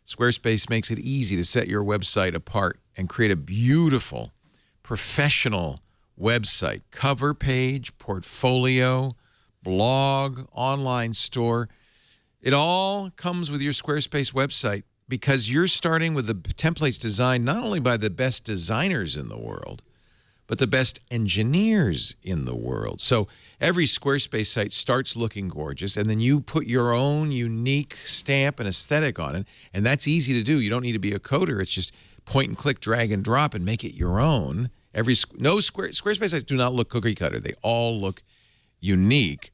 Squarespace makes it easy to set your website apart and create a beautiful, professional website, cover page, portfolio, blog, online store. It all comes with your Squarespace website because you're starting with the templates designed not only by the best designers in the world, but the best engineers in the world. So every Squarespace site starts looking gorgeous, and then you put your own unique stamp and aesthetic on it, and that's easy to do. You don't need to be a coder. It's just point and click, drag and drop, and make it your own. Squarespace sites do not look cookie cutter. They all look unique.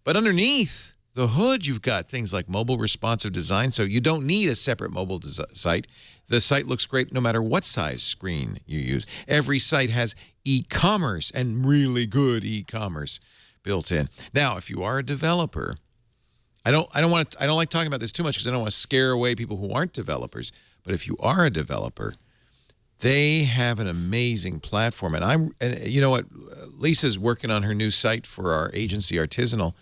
But underneath the hood, you've got things like mobile responsive design, so you don't need a separate mobile site. The site looks great no matter what size screen you use. Every site has e-commerce and really good e-commerce built in. Now, if you are a developer, I don't like talking about this too much because I don't want to scare away people who aren't developers. But if you are a developer, they have an amazing platform. And you know what? Lisa's working on her new site for our agency, Artisanal.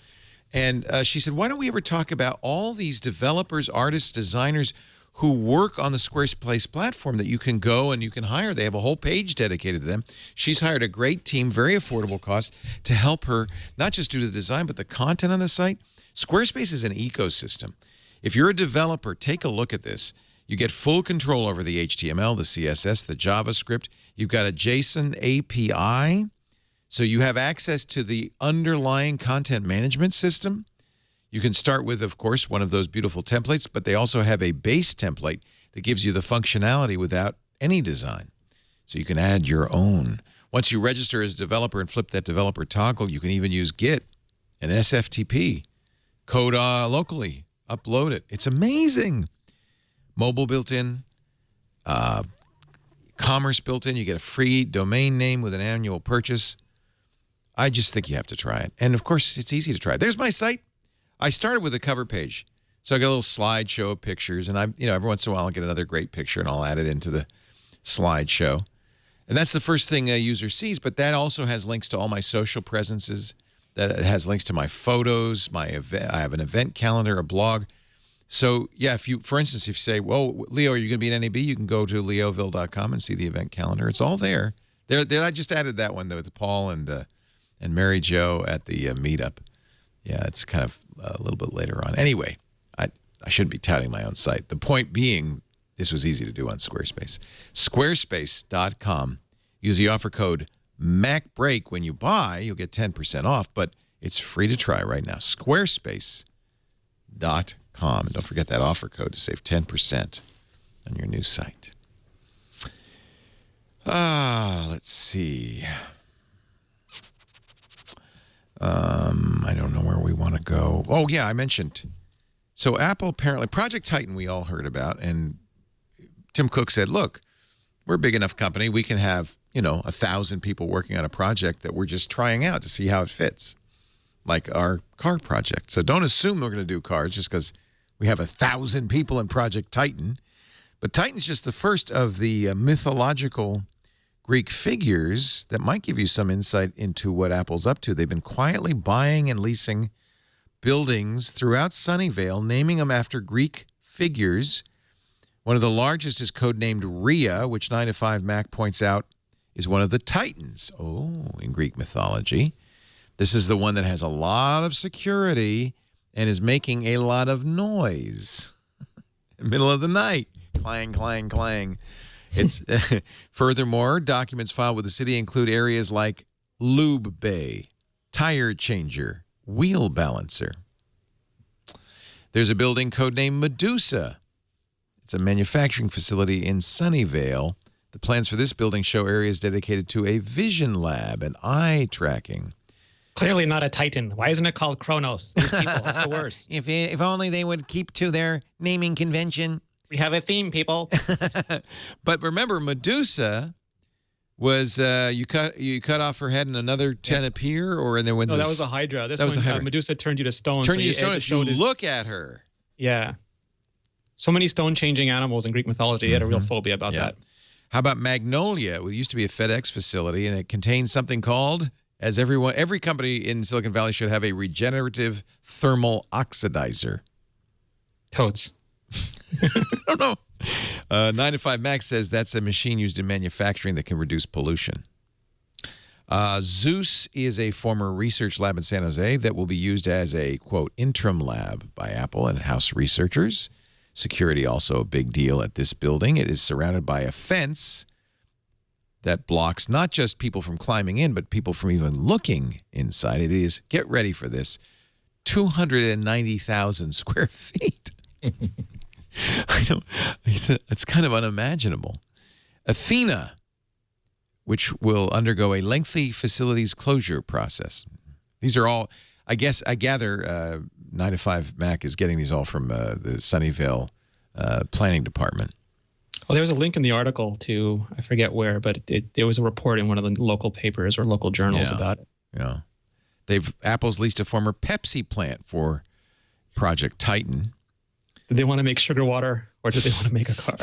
And she said, why don't we ever talk about all these developers, artists, designers who work on the Squarespace platform that you can go and you can hire. They have a whole page dedicated to them. She's hired a great team, very affordable cost, to help her not just do the design, but the content on the site. Squarespace is an ecosystem. If you're a developer, take a look at this. You get full control over the HTML, the CSS, the JavaScript. You've got a JSON API, so you have access to the underlying content management system. You can start with, of course, one of those beautiful templates, but they also have a base template that gives you the functionality without any design. So you can add your own. Once you register as a developer and flip that developer toggle, you can even use Git and SFTP. Code locally. Upload it. It's amazing. Mobile built in. Commerce built in. You get a free domain name with an annual purchase. I just think you have to try it. And, of course, it's easy to try. There's my site. I started with a cover page. So I got a little slideshow of pictures. And every once in a while I'll get another great picture and I'll add it into the slideshow. And that's the first thing a user sees. But that also has links to all my social presences. That has links to my photos, my event. I have an event calendar, a blog. So, yeah, for instance, if you say, well, Leo, are you going to be at NAB? You can go to leoville.com and see the event calendar. It's all there. I just added that one, though, with Paul and Mary Jo at the meetup. Yeah, it's kind of a little bit later on. Anyway, I shouldn't be touting my own site. The point being, this was easy to do on Squarespace. Squarespace.com. Use the offer code MacBreak when you buy. You'll get 10% off, but it's free to try right now. Squarespace.com. And don't forget that offer code to save 10% on your new site. Let's see. I don't know where we want to go. Oh, yeah, I mentioned. So Apple apparently, Project Titan we all heard about, and Tim Cook said, look, we're a big enough company. We can have, 1,000 people working on a project that we're just trying out to see how it fits, like our car project. So don't assume we're going to do cars just because we have 1,000 people in Project Titan. But Titan's just the first of the mythological Greek figures that might give you some insight into what Apple's up to. They've been quietly buying and leasing buildings throughout Sunnyvale, naming them after Greek figures. One of the largest is codenamed Rhea, which 9 to 5 Mac points out is one of the Titans. Oh, in Greek mythology. This is the one that has a lot of security and is making a lot of noise in the middle of the night. Clang, clang, clang. It's furthermore, documents filed with the city include areas like lube bay, tire changer, wheel balancer. There's a building codenamed Medusa. It's a manufacturing facility in Sunnyvale. The plans for this building show areas dedicated to a vision lab and eye tracking. Clearly not a Titan. Why isn't it called Kronos? These people, that's the worst. If only they would keep to their naming convention. We have a theme, people. But remember, Medusa was you cut off her head and another 10 appear, or then when that was a Hydra. That was a Hydra. Medusa turned you to stone. Turned you to stone if you look at her. Yeah. So many stone-changing animals in Greek mythology. He had a real phobia about that. How about Magnolia? It used to be a FedEx facility, and it contains something called, as every company in Silicon Valley should have, a regenerative thermal oxidizer. Totes. I don't know. 9 to 5 Mac says that's a machine used in manufacturing that can reduce pollution. Zeus is a former research lab in San Jose that will be used as a, quote, interim lab by Apple and house researchers. Security also a big deal at this building. It is surrounded by a fence that blocks not just people from climbing in, but people from even looking inside. It is, get ready for this, 290,000 square feet. I know, it's kind of unimaginable. Athena, which will undergo a lengthy facilities closure process. These are all, I gather 9 to 5 Mac is getting these all from the Sunnyvale planning department. Well, there was a link in the article to, I forget where, but there was a report in one of the local papers or local journals about it. Yeah. Apple's leased a former Pepsi plant for Project Titan. Did they want to make sugar water or did they want to make a car?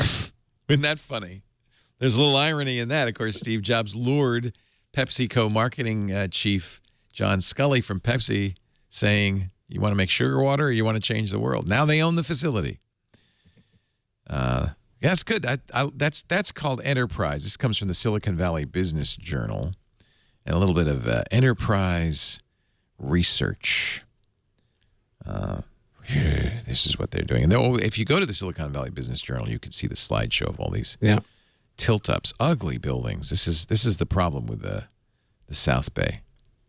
Isn't that funny? There's a little irony in that. Of course, Steve Jobs lured PepsiCo marketing chief John Scully from Pepsi saying, you want to make sugar water or you want to change the world? Now they own the facility. That's good. That's called enterprise. This comes from the Silicon Valley Business Journal. And a little bit of enterprise research. This is what they're doing. And if you go to the Silicon Valley Business Journal, you can see the slideshow of all these tilt-ups, ugly buildings. This is the problem with the South Bay,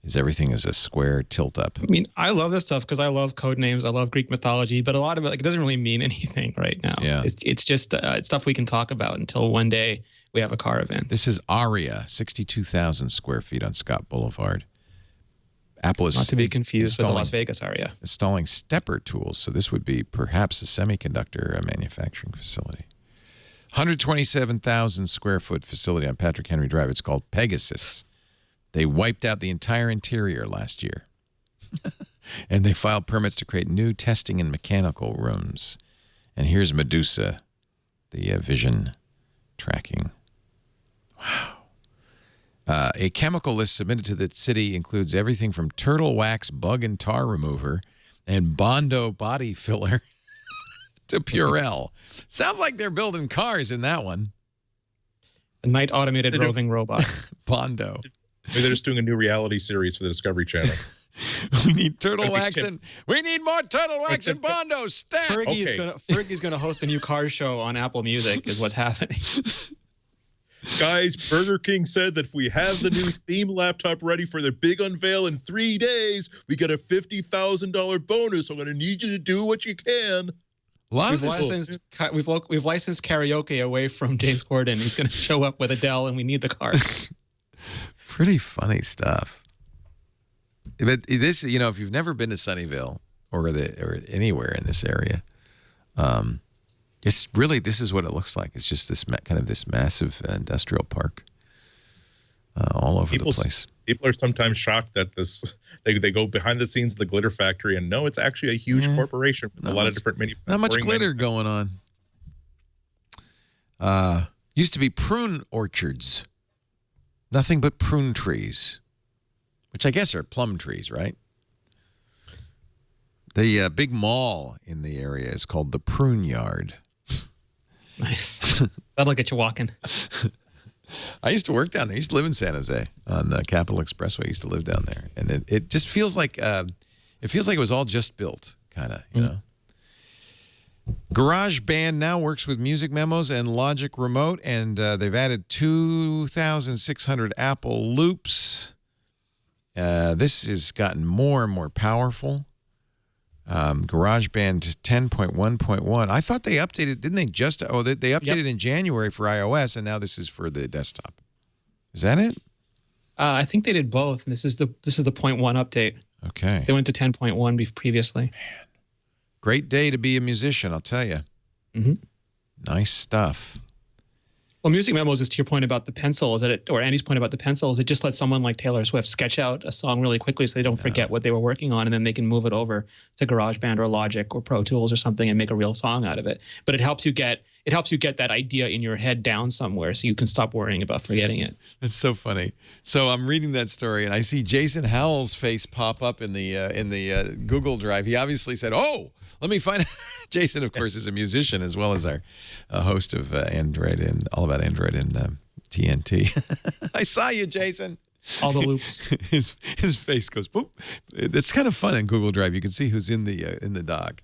is everything is a square tilt-up. I mean, I love this stuff because I love code names. I love Greek mythology, but a lot of it, it doesn't really mean anything right now. Yeah. It's just it's stuff we can talk about until one day we have a car event. This is Aria, 62,000 square feet on Scott Boulevard. Apple is not to be confused with the Las Vegas Aria. Installing stepper tools, so this would be perhaps a semiconductor manufacturing facility. 127,000 square foot facility on Patrick Henry Drive. It's called Pegasus. They wiped out the entire interior last year. And they filed permits to create new testing and mechanical rooms. And here's Medusa, the vision tracking. Wow. A chemical list submitted to the city includes everything from turtle wax bug and tar remover and Bondo body filler to Purell. Sounds like they're building cars in that one. A night automated roving robot. Bondo. Maybe they're just doing a new reality series for the Discovery Channel. We need turtle wax and we need more turtle wax and Bondo. Stat. Fergie's gonna host a new car show on Apple Music. Is what's happening. Guys, Burger King said that if we have the new theme laptop ready for their big unveil in 3 days, we get a $50,000 bonus. I'm going to need you to do what you can. We've licensed karaoke away from James Corden. He's going to show up with Adele, and we need the car. Pretty funny stuff. But this, if you've never been to Sunnyvale or anywhere in this area, it's really, this is what it looks like. It's just this this massive industrial park all over the place. People are sometimes shocked that they go behind the scenes of the glitter factory and no, it's actually a huge corporation with a lot of different not much glitter going on. Used to be prune orchards. Nothing but prune trees, which I guess are plum trees, right? The big mall in the area is called the Prune Yard. Nice. That'll get you walking. I used to work down there. I used to live in San Jose on Capitol Expressway. I used to live down there, and it just feels like it was all just built, kind of, you know. GarageBand now works with Music Memos and Logic Remote, and they've added 2,600 Apple loops. This has gotten more and more powerful. GarageBand 10.1.1. I thought they updated, didn't they? They updated in January for iOS, and now this is for the desktop. Is that it? I think they did both. And this is the 0.1 update. Okay. They went to 10.1 previously. Man, great day to be a musician, I'll tell you. Mm-hmm. Nice stuff. Well, Music Memos is to your point about the pencil, or Andy's point about the pencils. It just lets someone like Taylor Swift sketch out a song really quickly so they don't forget what they were working on, and then they can move it over to GarageBand or Logic or Pro Tools or something and make a real song out of it. But it helps you get that idea in your head down somewhere so you can stop worrying about forgetting it. It's so funny. So I'm reading that story and I see Jason Howell's face pop up in the Google Drive. He obviously said, "Oh, let me find." Jason, of course, is a musician as well as our host of Android and All About Android and TNT. I saw you, Jason. All the loops. His face goes boop. It's kind of fun in Google Drive. You can see who's in the dock.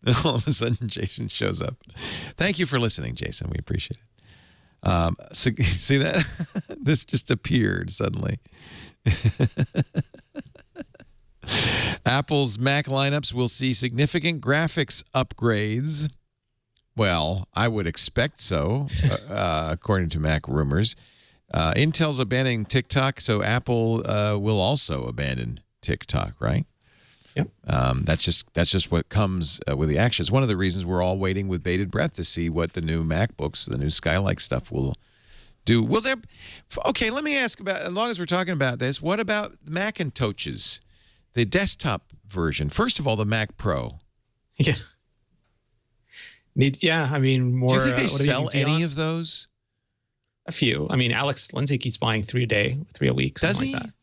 And all of a sudden, Jason shows up. Thank you for listening, Jason. We appreciate it. So, see that? This just appeared suddenly. Apple's Mac lineups will see significant graphics upgrades. Well, I would expect so, according to Mac rumors. Intel's abandoning TikTok, so Apple will also abandon TikTok, right? Yep. That's just what comes with the action. It's one of the reasons we're all waiting with bated breath to see what the new MacBooks, the new Skylake stuff will do. Will there? Okay, let me ask about. As long as we're talking about this, what about Macintoshes, the desktop version? First of all, the Mac Pro. Yeah. I mean, more. Do you think they sell any of those? A few. I mean, Alex Lindsay keeps buying 3 a week. Does he? Like that.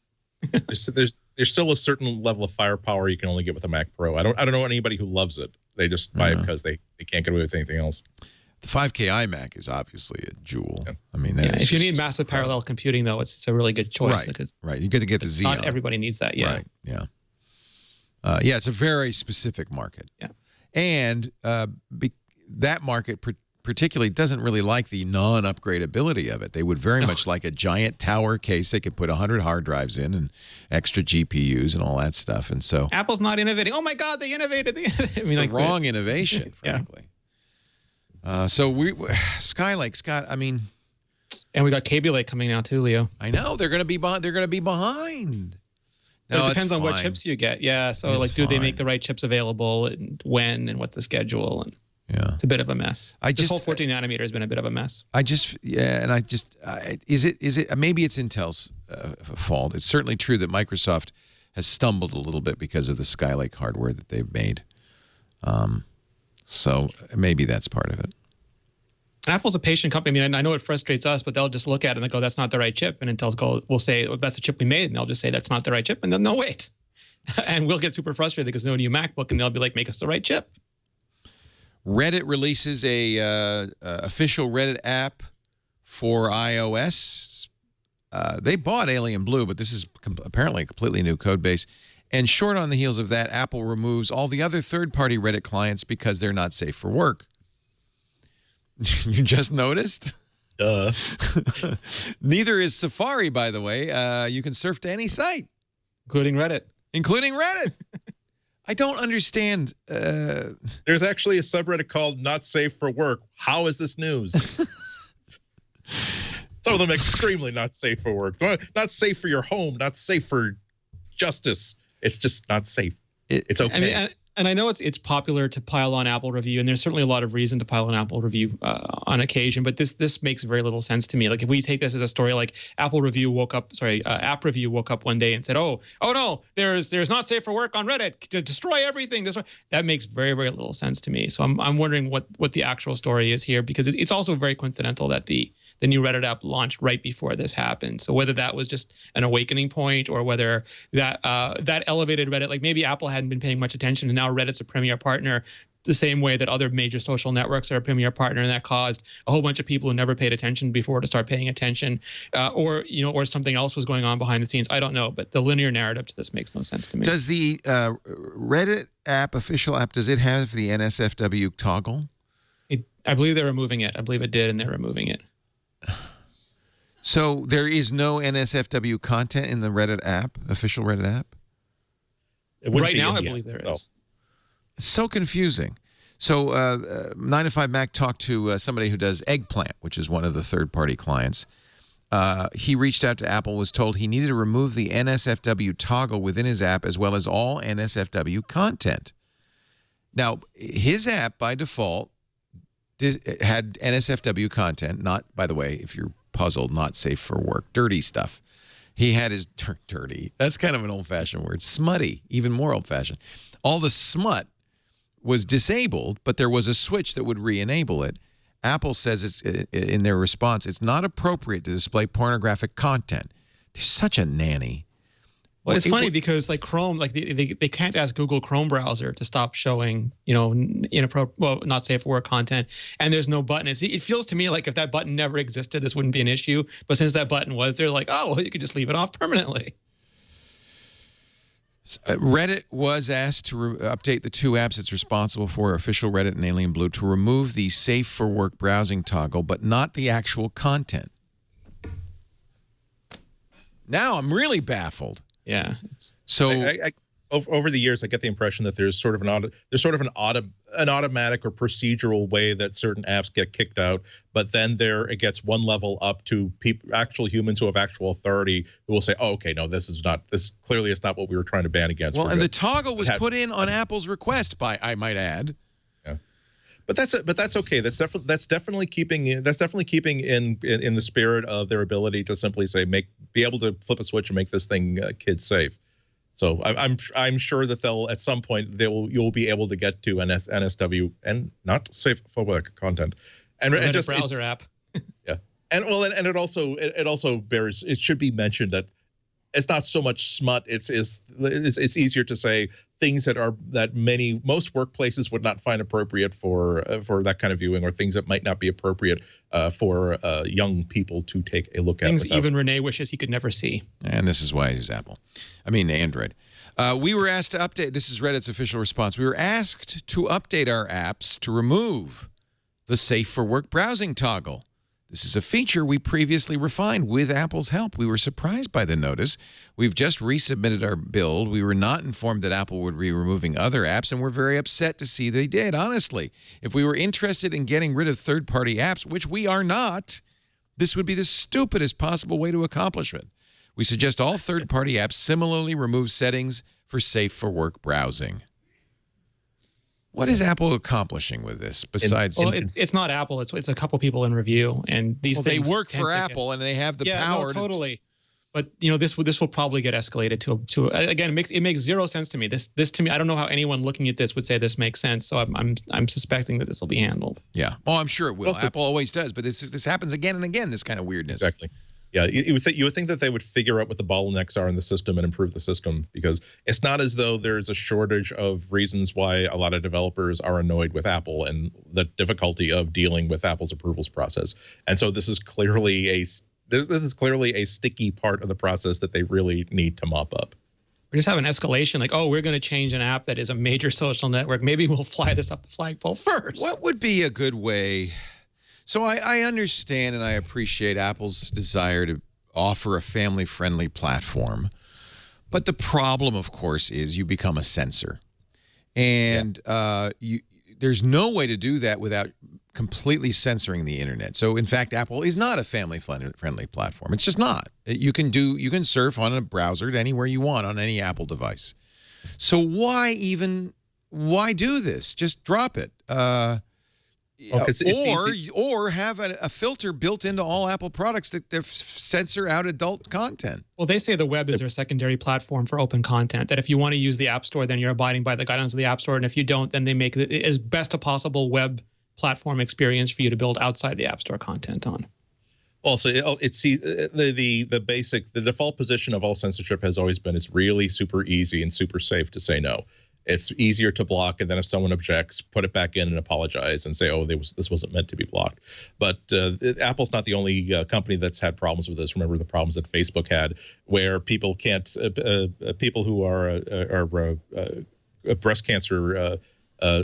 there's still a certain level of firepower you can only get with a Mac Pro. I don't know anybody who loves it. They just buy it because they can't get away with anything else. The 5K iMac is obviously a jewel. Yeah. I mean, that is if you need massive parallel computing, though, it's a really good choice. Right. Because You get to get the Xeon. Not everybody needs that. Yeah. Right. Yeah. It's a very specific market. Yeah. And that market particularly doesn't really like the non-upgradability of it. They would very much like a giant tower case they could put 100 hard drives in and extra GPUs and all that stuff. And so Apple's not innovating. Oh my God, they innovated. It's the wrong innovation, frankly. So Skylake, Scott. I mean, and we got Kaby Lake coming now too, Leo. I know they're going to be behind. They're going to be behind. No, it depends on what chips you get. Yeah. So do they make the right chips available, and when, and what's the schedule? And it's a bit of a mess. This whole 14 nanometer has been a bit of a mess. Is it maybe it's Intel's fault. It's certainly true that Microsoft has stumbled a little bit because of the Skylake hardware that they've made. So maybe that's part of it. Apple's a patient company. I mean, I know it frustrates us, but they'll just look at it and they go, "That's not the right chip." And we'll say, well, "That's the chip we made," and they'll just say, "That's not the right chip," and then they'll wait. And we'll get super frustrated because no new MacBook, and they'll be like, "Make us the right chip." Reddit releases a official Reddit app for iOS. They bought Alien Blue, but this is apparently a completely new code base. And short on the heels of that, Apple removes all the other third-party Reddit clients because they're not safe for work. You just noticed? Duh. Neither is Safari, by the way. You can surf to any site. Including Reddit. I don't understand. There's actually a subreddit called Not Safe for Work. How is this news? Some of them extremely not safe for work. Not safe for your home. Not safe for justice. It's just not safe. It's okay. I mean, and I know it's popular to pile on Apple Review, and there's certainly a lot of reason to pile on Apple Review on occasion, but this makes very little sense to me. Like if we take this as a story, like App Review woke up one day and said, oh no, there's not safe for work on Reddit, to destroy everything. That makes very, very little sense to me. So I'm wondering what the actual story is here, because it's also very coincidental that the new Reddit app launched right before this happened. So whether that was just an awakening point, or whether that elevated Reddit, like maybe Apple hadn't been paying much attention, and now Reddit's a premier partner, the same way that other major social networks are a premier partner, and that caused a whole bunch of people who never paid attention before to start paying attention, or something else was going on behind the scenes. I don't know, but the linear narrative to this makes no sense to me. Does the Reddit app, official app, does it have the NSFW toggle? I believe they're removing it. I believe it did, and they're removing it. So there is no NSFW content in the Reddit app, official Reddit app? Right now, I believe there is. No. It's so confusing. So 9to5Mac talked to somebody who does Eggplant, which is one of the third-party clients. He reached out to Apple, was told he needed to remove the NSFW toggle within his app, as well as all NSFW content. Now, his app, by default, had NSFW content, not, by the way, if you're puzzled, not safe for work, dirty stuff. He had his dirty. That's kind of an old-fashioned word. Smutty, even more old-fashioned. All the smut was disabled, but there was a switch that would re-enable it. Apple says it's in their response, it's not appropriate to display pornographic content. They're such a nanny. Well, it's funny because like Chrome, like they can't ask Google Chrome browser to stop showing, inappropriate, well, not safe for work content, and there's no button. It feels to me like if that button never existed, this wouldn't be an issue. But since that button was there, like, oh, well, you could just leave it off permanently. Reddit was asked to update the 2 apps it's responsible for, official Reddit and Alien Blue, to remove the safe for work browsing toggle, but not the actual content. Now I'm really baffled. Yeah. So over the years, I get the impression that there's sort of an automatic or procedural way that certain apps get kicked out, but then it gets one level up to actual humans who have actual authority who will say, "Oh, okay, no, this clearly is not what we were trying to ban against." Well, and the toggle was put in on Apple's request, I might add. Yeah, but that's okay. That's definitely keeping in the spirit of their ability to simply say be able to flip a switch and make this thing kid safe. So I'm sure that they'll at some point you'll be able to get to NSW and not safe for work content, and just browser app. Yeah, and it should be mentioned that it's not so much smut. It's easier to say things that most workplaces would not find appropriate for that kind of viewing, or things that might not be appropriate for young people to take a look at. Things even Rene wishes he could never see. And this is why he's Android. We were asked to update. This is Reddit's official response. We were asked to update our apps to remove the safe for work browsing toggle. This is a feature we previously refined with Apple's help. We were surprised by the notice. We've just resubmitted our build. We were not informed that Apple would be removing other apps, and we're very upset to see they did, honestly. If we were interested in getting rid of third-party apps, which we are not, this would be the stupidest possible way to accomplish it. We suggest all third-party apps similarly remove settings for safe for work browsing. What is Apple accomplishing with this besides? Well, it's not Apple. It's a couple people in review, and these things they work for Apple and they have the power. No, totally. But this will probably get escalated to again. It makes zero sense to me. This to me, I don't know how anyone looking at this would say this makes sense. So I'm suspecting that this will be handled. Yeah. Oh, I'm sure it will. Apple always does, but this happens again and again. This kind of weirdness. Exactly. Yeah, you would think that they would figure out what the bottlenecks are in the system and improve the system, because it's not as though there's a shortage of reasons why a lot of developers are annoyed with Apple and the difficulty of dealing with Apple's approvals process. And so this is clearly a sticky part of the process that they really need to mop up. We just have an escalation, like, oh, we're going to change an app that is a major social network. Maybe we'll fly this up the flagpole first. What would be a good way? So I understand and I appreciate Apple's desire to offer a family-friendly platform. But the problem, of course, is you become a censor. And there's no way to do that without completely censoring the internet. So, in fact, Apple is not a family-friendly platform. It's just not. You can surf on a browser anywhere you want on any Apple device. So why do this? Just drop it. Or have a filter built into all Apple products that they censor out adult content. Well, they say the web is their secondary platform for open content, that if you want to use the App Store, then you're abiding by the guidelines of the App Store. And if you don't, then they make it as best a possible web platform experience for you to build outside the App Store content on. Also, the default position of all censorship has always been it's really super easy and super safe to say no. It's easier to block, and then if someone objects, put it back in and apologize and say, "Oh, this wasn't meant to be blocked." But Apple's not the only company that's had problems with this. Remember the problems that Facebook had, where people can't, people who are breast cancer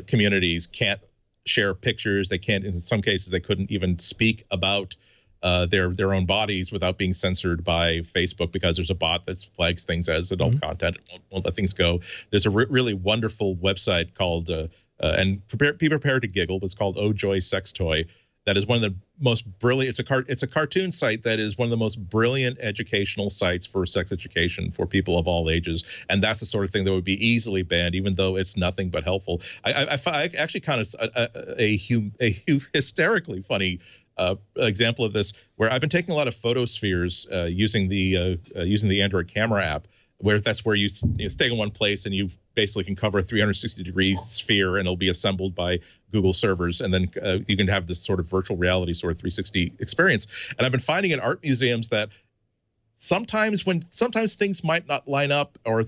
communities can't share pictures. They can't. In some cases, they couldn't even speak about their own bodies without being censored by Facebook, because there's a bot that flags things as adult content and won't let things go. There's a really wonderful website called and be prepared to giggle, but it's called Oh Joy Sex Toy. That is one of the most brilliant. It's a cartoon site that is one of the most brilliant educational sites for sex education for people of all ages, and that's the sort of thing that would be easily banned, even though it's nothing but helpful. I actually kind of a hysterically funny example of this, where I've been taking a lot of photospheres using the Android camera app, where you stay in one place and you basically can cover a 360-degree sphere and it'll be assembled by Google servers, and then you can have this sort of virtual reality sort of 360 experience. And I've been finding in art museums that sometimes things might not line up, or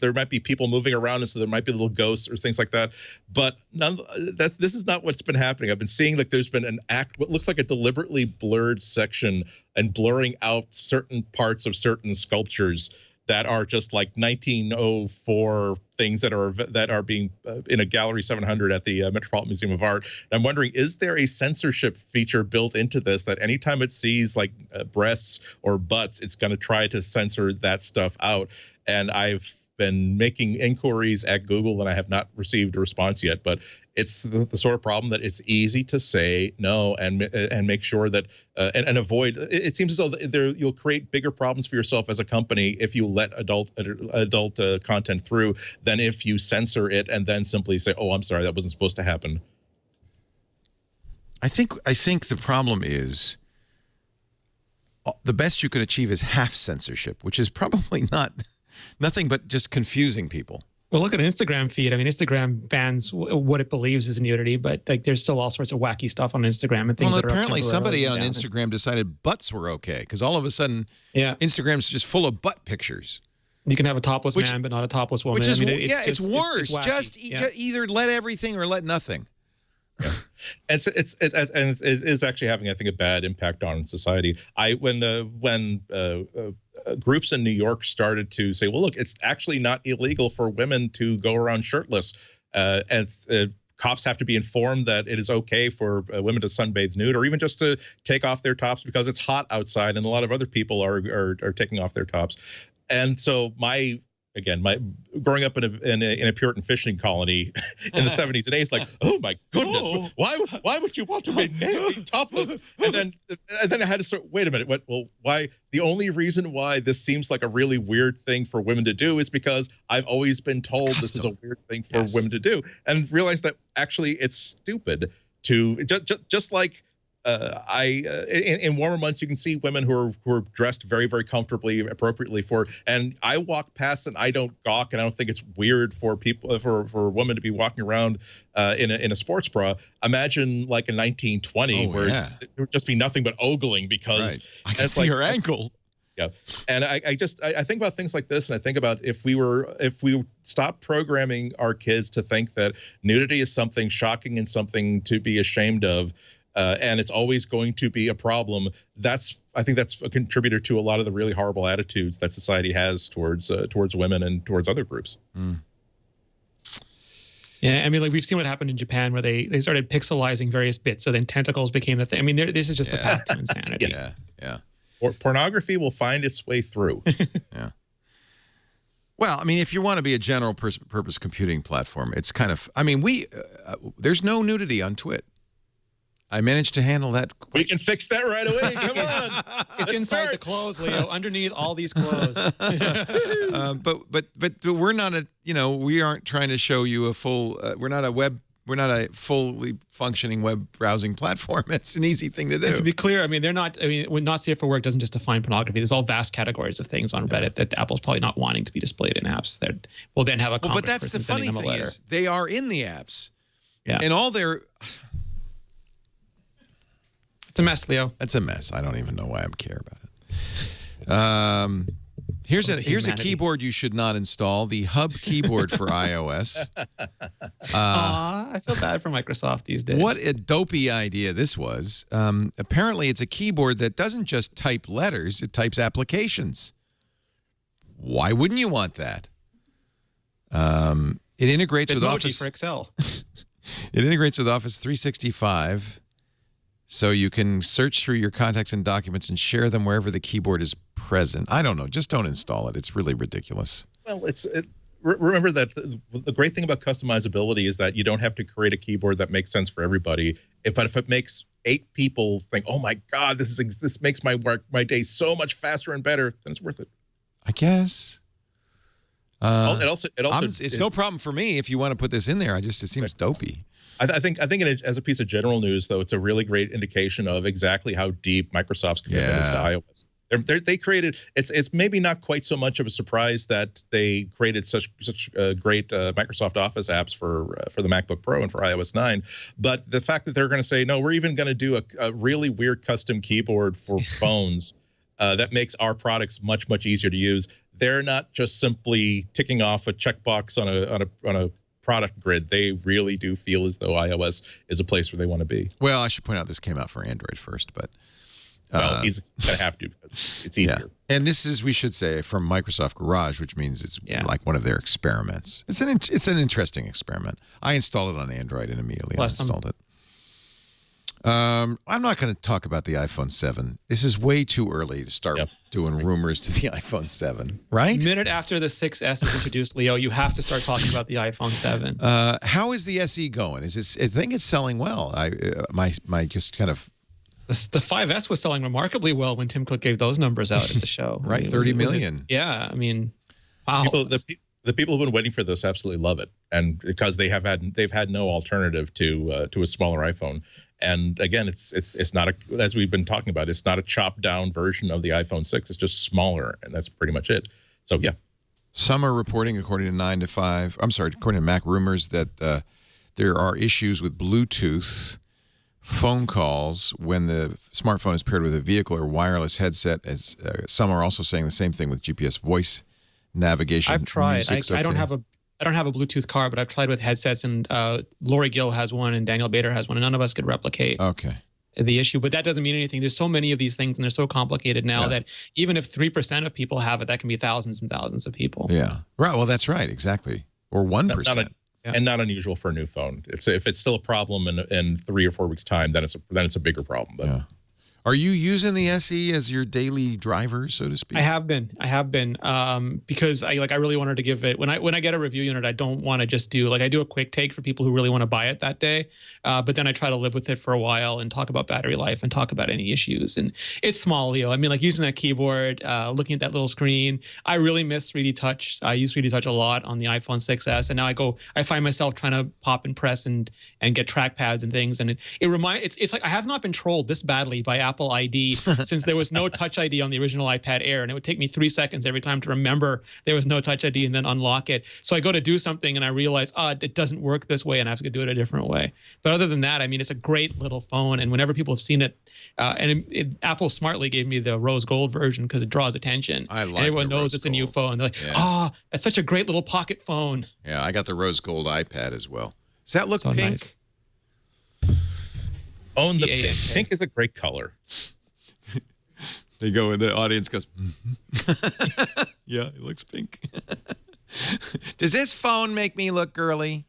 there might be people moving around, and so there might be little ghosts or things like that. But this is not what's been happening. I've been seeing like there's been what looks like a deliberately blurred section and blurring out certain parts of certain sculptures that are just like 1904 things that are being in a Gallery 700 at the Metropolitan Museum of Art. And I'm wondering, is there a censorship feature built into this that anytime it sees like breasts or butts, it's going to try to censor that stuff out? And I've been making inquiries at Google, and I have not received a response yet. But it's the sort of problem that it's easy to say no and make sure that and avoid. It seems as though you'll create bigger problems for yourself as a company if you let adult content through than if you censor it and then simply say, "Oh, I'm sorry, that wasn't supposed to happen." I think the problem is the best you could achieve is half censorship, which is probably nothing but just confusing people. Well, look at an Instagram feed. I mean, Instagram bans what it believes is nudity, but like there's still all sorts of wacky stuff on Instagram and things. Well, that are apparently somebody on Instagram decided butts were okay because all of a sudden, Instagram's just full of butt pictures. You can have a topless man, but not a topless woman. Which is, it's worse. Just either let everything or let nothing. Yeah. And it's actually having, I think, a bad impact on society. When groups in New York started to say, well, look, it's actually not illegal for women to go around shirtless, and cops have to be informed that it is okay for women to sunbathe nude, or even just to take off their tops because it's hot outside, and a lot of other people are taking off their tops. And so growing up in a Puritan fishing colony in the 70s and 80s, like, oh my goodness, why would you want to be naked, topless? And then I had to sort. Wait a minute, why? The only reason why this seems like a really weird thing for women to do is because I've always been told this is a weird thing for women to do, and realize that actually it's stupid to just like. In warmer months, you can see women who are dressed very, very comfortably, appropriately and I walk past and I don't gawk, and I don't think it's weird for a woman to be walking around in a sports bra. Imagine like in 1920 where there would just be nothing but ogling because I can see her ankle. Yeah, and I think about things like this, and I think about if we stop programming our kids to think that nudity is something shocking and something to be ashamed of. And it's always going to be a problem. I think that's a contributor to a lot of the really horrible attitudes that society has towards women and towards other groups. Mm. Yeah, I mean, like we've seen what happened in Japan where they started pixelizing various bits, so then tentacles became the thing. I mean, this is just the path to insanity. Yeah. Pornography will find its way through. Yeah. Well, I mean, if you want to be a general purpose computing platform, it's kind of. I mean, there's no nudity on Twit. I managed to handle that. We can fix that right away. Come on. It's inside the clothes, Leo, underneath all these clothes. But we're not we aren't trying to show you a full, we're not a fully functioning web browsing platform. It's an easy thing to do. And to be clear, I mean, when Not Safe for Work doesn't just define pornography. There's all vast categories of things on Reddit that Apple's probably not wanting to be displayed in apps that will then have a comment. But that's the funny thing is they are in the apps. Yeah. And all their... It's a mess, Leo. It's a mess. I don't even know why I care about it. Here's a keyboard you should not install, the Hub keyboard for iOS. I feel bad for Microsoft these days. What a dopey idea this was. Apparently, it's a keyboard that doesn't just type letters, it types applications. Why wouldn't you want that? It integrates with Office for Excel. It integrates with Office 365. So you can search through your contacts and documents and share them wherever the keyboard is present. I don't know. Just don't install it. It's really ridiculous. Well, remember that the great thing about customizability is that you don't have to create a keyboard that makes sense for everybody. But if it makes 8 people think, "Oh my God, this makes my day so much faster and better," then it's worth it. I guess. It's no problem for me if you want to put this in there. It seems dopey. I think as a piece of general news, though, it's a really great indication of exactly how deep Microsoft's commitment is to iOS. They created. It's maybe not quite so much of a surprise that they created such great Microsoft Office apps for the MacBook Pro and for iOS 9. But the fact that they're going to say no, we're even going to do a really weird custom keyboard for phones that makes our products much, much easier to use. They're not just simply ticking off a checkbox on a product grid. They really do feel as though iOS is a place where they want to be. Well, I should point out this came out for Android first, but well, he's gonna have to because it's easier. Yeah. And this is, we should say, from Microsoft Garage, which means it's like one of their experiments. It's an interesting experiment. I installed it on Android and immediately uninstalled it. I'm not going to talk about the iPhone 7. This is way too early to start doing rumors to the iPhone 7, right? A minute after the 6S is introduced, Leo, you have to start talking about the iPhone 7. How is the SE going? I think it's selling well. My just kind of. The 5S was selling remarkably well when Tim Cook gave those numbers out at the show. Right, I mean, 30 million. Yeah, I mean, wow. The people who've been waiting for this absolutely love it, and because they've had no alternative to a smaller iPhone. And again, it's not as we've been talking about, it's not a chopped down version of the iPhone 6. It's just smaller, and that's pretty much it. So yeah. Some are reporting, according to according to Mac Rumors, that there are issues with Bluetooth phone calls when the smartphone is paired with a vehicle or wireless headset. As some are also saying the same thing with GPS voice navigation. I've tried. I don't have a Bluetooth car, but I've tried with headsets, and Lori Gill has one and Daniel Bader has one, and none of us could replicate the issue. But that doesn't mean anything. There's so many of these things, and they're so complicated now that even if 3% of people have it, that can be thousands and thousands of people. Yeah. Right. Well, that's right. Exactly. Or 1%. And not unusual for a new phone. If it's still a problem in 3 or 4 weeks' time, then it's a bigger problem. But. Yeah. Are you using the SE as your daily driver, so to speak? I have been, because I really wanted to give it, when I get a review unit, I don't want to just do, I do a quick take for people who really want to buy it that day. But then I try to live with it for a while and talk about battery life and talk about any issues. And it's small, Leo. I mean, using that keyboard, looking at that little screen, I really miss 3D Touch. I use 3D Touch a lot on the iPhone 6S. And now I find myself trying to pop and press and get trackpads and things. And it's like I have not been trolled this badly by Apple ID since there was no Touch ID on the original iPad Air, and it would take me 3 seconds every time to remember there was no Touch ID and then unlock it. So I go to do something and I realize, it doesn't work this way, and I have to do it a different way. But other than that, I mean, it's a great little phone, and whenever people have seen it, Apple smartly gave me the rose gold version because it draws attention. I like everyone knows it's a new phone. They're like, that's such a great little pocket phone. Yeah, I got the rose gold iPad as well. Does that look pink? Nice. Own the pink. Pink is a great color. They go, and the audience goes, yeah, it looks pink. Does this phone make me look girly?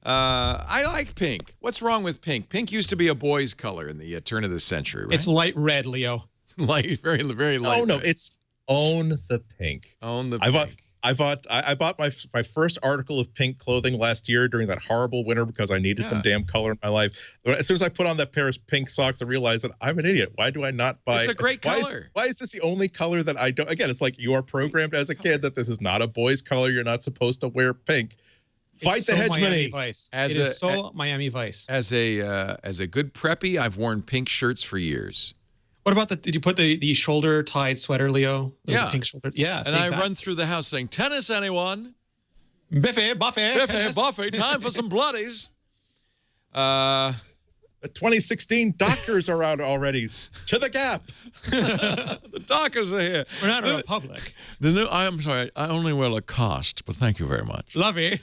I like pink. What's wrong with pink? Pink used to be a boy's color in the turn of the century, right? It's light red, Leo. Very, very light. Oh, no, red. it's own the pink. Own the pink. I bought my first article of pink clothing last year during that horrible winter because I needed some damn color in my life. As soon as I put on that pair of pink socks, I realized that I'm an idiot. Why do I not buy? It's a great color. Why is this the only color that I don't? Again, it's like you are programmed as a kid that this is not a boy's color. You're not supposed to wear pink. Fight the hegemony. It is so Miami Vice. As a good preppy, I've worn pink shirts for years. What about did you put the shoulder tied sweater, Leo? Yeah. Pink shoulder. Yeah. And I run through the house saying, tennis, anyone? Biffy, Buffy, time for some bloodies. The 2016 Dockers are out already. To the Gap. The Dockers are here. We're not a Republic. I'm sorry, I only wear Lacoste, but thank you very much. Lovey.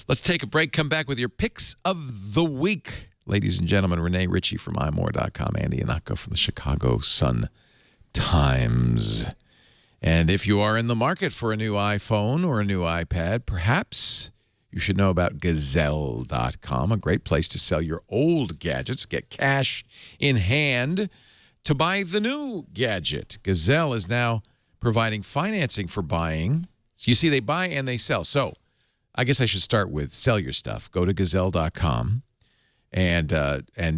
Let's take a break, come back with your picks of the week. Ladies and gentlemen, Rene, Ritchie from imore.com, Andy Ihnatko from the Chicago Sun-Times. And if you are in the market for a new iPhone or a new iPad, perhaps you should know about Gazelle.com, a great place to sell your old gadgets, get cash in hand to buy the new gadget. Gazelle is now providing financing for buying. So you see, they buy and they sell. So I guess I should start with sell your stuff. Go to Gazelle.com. And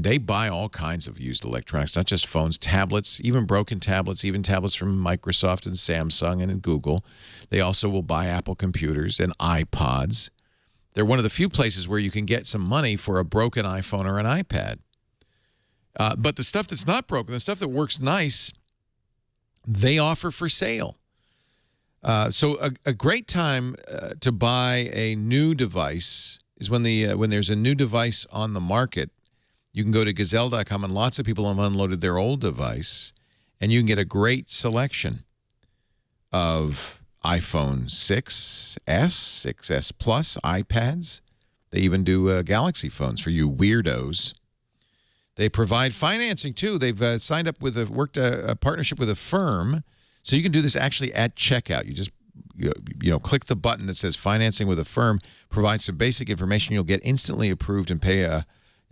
they buy all kinds of used electronics, not just phones, tablets, even broken tablets, even tablets from Microsoft and Samsung and Google. They also will buy Apple computers and iPods. They're one of the few places where you can get some money for a broken iPhone or an iPad. But the stuff that's not broken, the stuff that works nice, they offer for sale. So a great time to buy a new device is when there's a new device on the market. You can go to Gazelle.com, and lots of people have unloaded their old device, And you can get a great selection of iPhone 6S, 6S Plus, iPads. They even do Galaxy phones for you weirdos. They provide financing, too. They've signed up with worked a partnership with a firm. So you can do this actually at checkout. You just click the button that says financing with a firm, provide some basic information. You'll get instantly approved and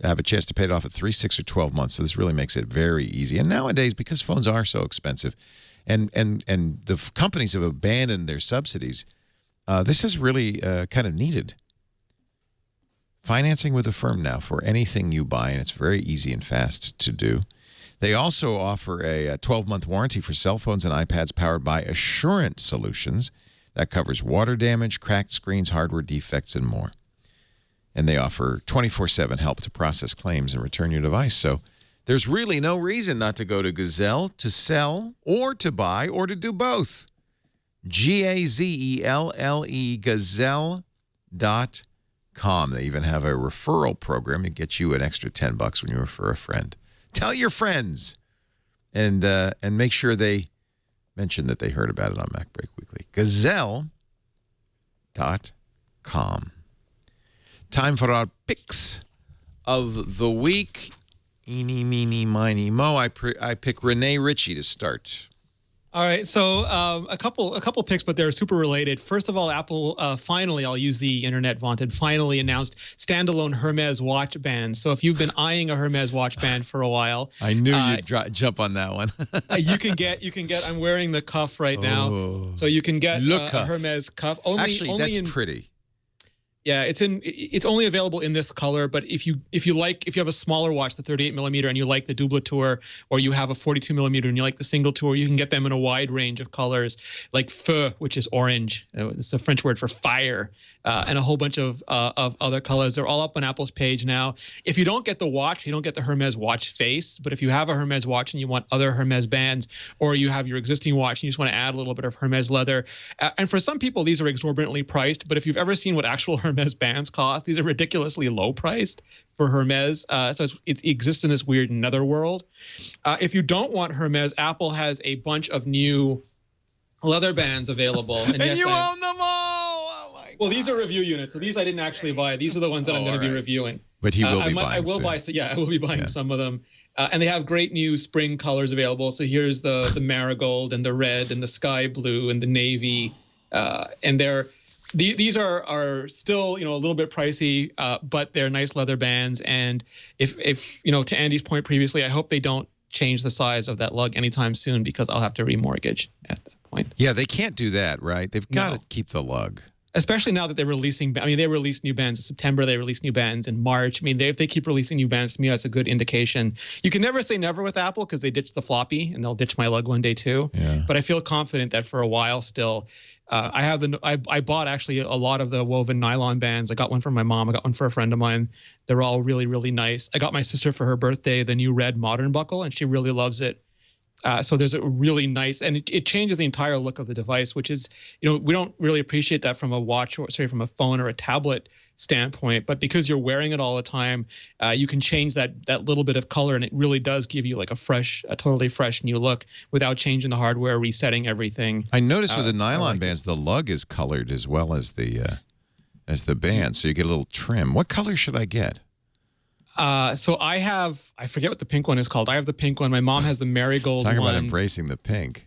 have a chance to pay it off at 3, 6, or 12 months. So this really makes it very easy. And nowadays, because phones are so expensive and the companies have abandoned their subsidies, this is really kind of needed. Financing with a firm now for anything you buy, and it's very easy and fast to do. They also offer a 12-month warranty for cell phones and iPads powered by Assurance Solutions. That covers water damage, cracked screens, hardware defects, and more. And they offer 24/7 help to process claims and return your device. So there's really no reason not to go to Gazelle to sell or to buy or to do both. Gazelle, Gazelle.com. They even have a referral program to get you an extra $10 when you refer a friend. Tell your friends and make sure they mention that they heard about it on MacBreak Weekly. Gazelle.com. Time for our picks of the week. Eeny, meeny, miny, mo. I pick Rene Ritchie to start. All right, so a couple picks, but they're super related. First of all, Apple finally, I'll use the internet vaunted, finally announced standalone Hermes watch bands. So if you've been eyeing a Hermes watch band for a while, I knew you'd jump on that one. you can get. I'm wearing the cuff right now, so you can get a Hermes cuff. Actually, that's pretty. Yeah, it's only available in this color, but if you have a smaller watch, the 38mm, and you like the double tour, or you have a 42mm and you like the single tour, you can get them in a wide range of colors, like feu, which is orange. It's a French word for fire, and a whole bunch of other colors. They're all up on Apple's page now. If you don't get the watch, you don't get the Hermes watch face. But if you have a Hermes watch and you want other Hermes bands, or you have your existing watch and you just want to add a little bit of Hermes leather, and for some people these are exorbitantly priced. But if you've ever seen what actual Hermes bands cost, these are ridiculously low priced for Hermes. So it exists in this weird netherworld. If you don't want Hermes, Apple has a bunch of new leather bands available. And yes, you own them all! Oh my God. Well, these are review units, so these I didn't actually buy. These are the ones that I'm going to be reviewing. But he will be buying I will buy. Yeah, I will be buying some of them. And they have great new spring colors available. So here's the marigold and the red and the sky blue and the navy. And these are still a little bit pricey, but they're nice leather bands. And if to Andy's point previously, I hope they don't change the size of that lug anytime soon, because I'll have to remortgage at that point. Yeah, they can't do that, right? They've got to keep the lug. Especially now that they're releasing. I mean, they released new bands in September. They released new bands in March. I mean, if they keep releasing new bands, to me, that's a good indication. You can never say never with Apple, because they ditched the floppy, and they'll ditch my lug one day too. Yeah. But I feel confident that for a while still, I bought actually a lot of the woven nylon bands. I got one for my mom. I got one for a friend of mine. They're all really, really nice. I got my sister for her birthday the new red modern buckle, and she really loves it. So there's a really nice, and it changes the entire look of the device, which is, we don't really appreciate that from a watch, or sorry, from a phone or a tablet standpoint. But because you're wearing it all the time, you can change that little bit of color, and it really does give you like a totally fresh new look without changing the hardware, resetting everything. I noticed with the nylon bands, the lug is colored as well as the band, so you get a little trim. What color should I get? So I forget what the pink one is called. I have the pink one. My mom has the marigold one. Talking about embracing the pink.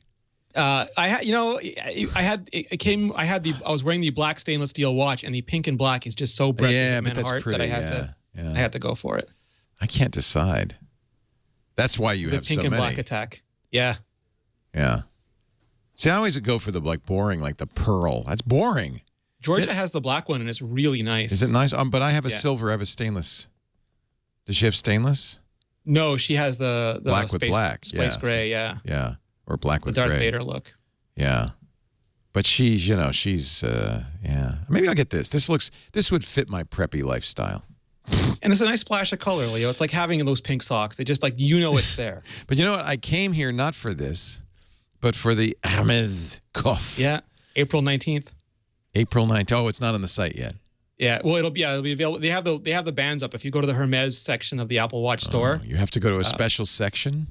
I was wearing the black stainless steel watch, and the pink and black is just so bright in my heart that I had to go for it. I can't decide. That's why you have so many. Pink and black attack. Yeah. Yeah. See, I always go for the boring, like the pearl. That's boring. Georgia has the black one, and it's really nice. Is it nice? But I have a silver. I have a stainless. Does she have stainless? No, she has the black space, with black. Space gray, yeah. Yeah, or black with the Darth gray. Vader look. Yeah. But she's, yeah. Maybe I'll get this. This would fit my preppy lifestyle. And it's a nice splash of color, Leo. It's like having those pink socks. They just it's there. But you know what? I came here not for this, but for the Hermes cuff. Yeah, April 19th. April 19th. Oh, it's not on the site yet. Yeah, well, it'll be available. They have the bands up. If you go to the Hermes section of the Apple Watch store, you have to go to a special section.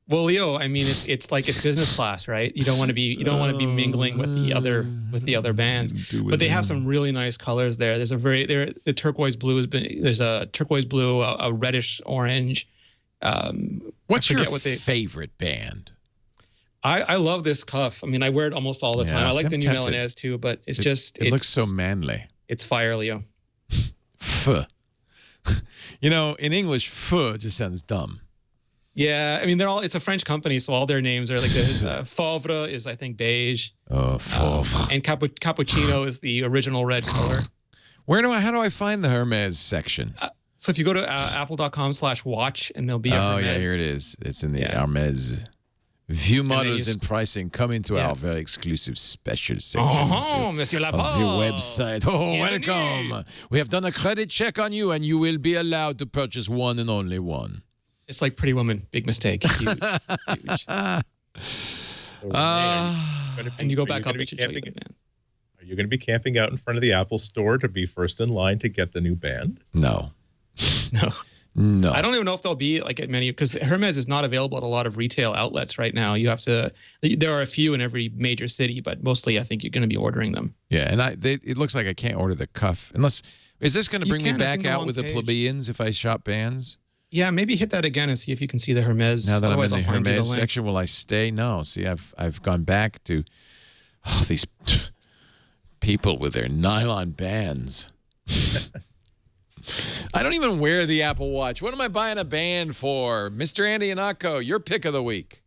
Well, Leo, I mean, it's like it's business class, right? You don't want to be mingling with the other bands. But they have some really nice colors there. There's the turquoise blue there's a turquoise blue, a reddish orange. What's your favorite band? I love this cuff. I mean, I wear it almost all the time. I like the new Milanese too, but it looks so manly. It's fire, Leo. Pho. You know, in English, pho just sounds dumb. Yeah, I mean, it's a French company, so all their names are like Fauvre is, I think, beige. Oh, Fauvre. And Cappuccino is the original red color. How do I find the Hermes section? So if you go to apple.com/watch, and there'll be a Hermes. Yeah, here it is. It's in the Hermes. View models and pricing. Come into our very exclusive special section Monsieur Laporte. of the website. Welcome. We have done a credit check on you, and you will be allowed to purchase one and only one. It's like Pretty Woman. Big mistake. Huge. And you go back up. It should show you the bands. Are you going to be camping out in front of the Apple store to be first in line to get the new band? No. No. I don't even know if they'll be like at many, because Hermes is not available at a lot of retail outlets right now. There are a few in every major city, but mostly I think you're going to be ordering them. Yeah, and it looks like I can't order the cuff unless. Is this going to bring me back out with the plebeians if I shop bands? Yeah, maybe hit that again and see if you can see the Hermes. Now that I'm in the Hermes section, will I stay? No. See, I've gone back to these people with their nylon bands. I don't even wear the Apple Watch. What am I buying a band for? Mr. Andy Ihnatko, your pick of the week.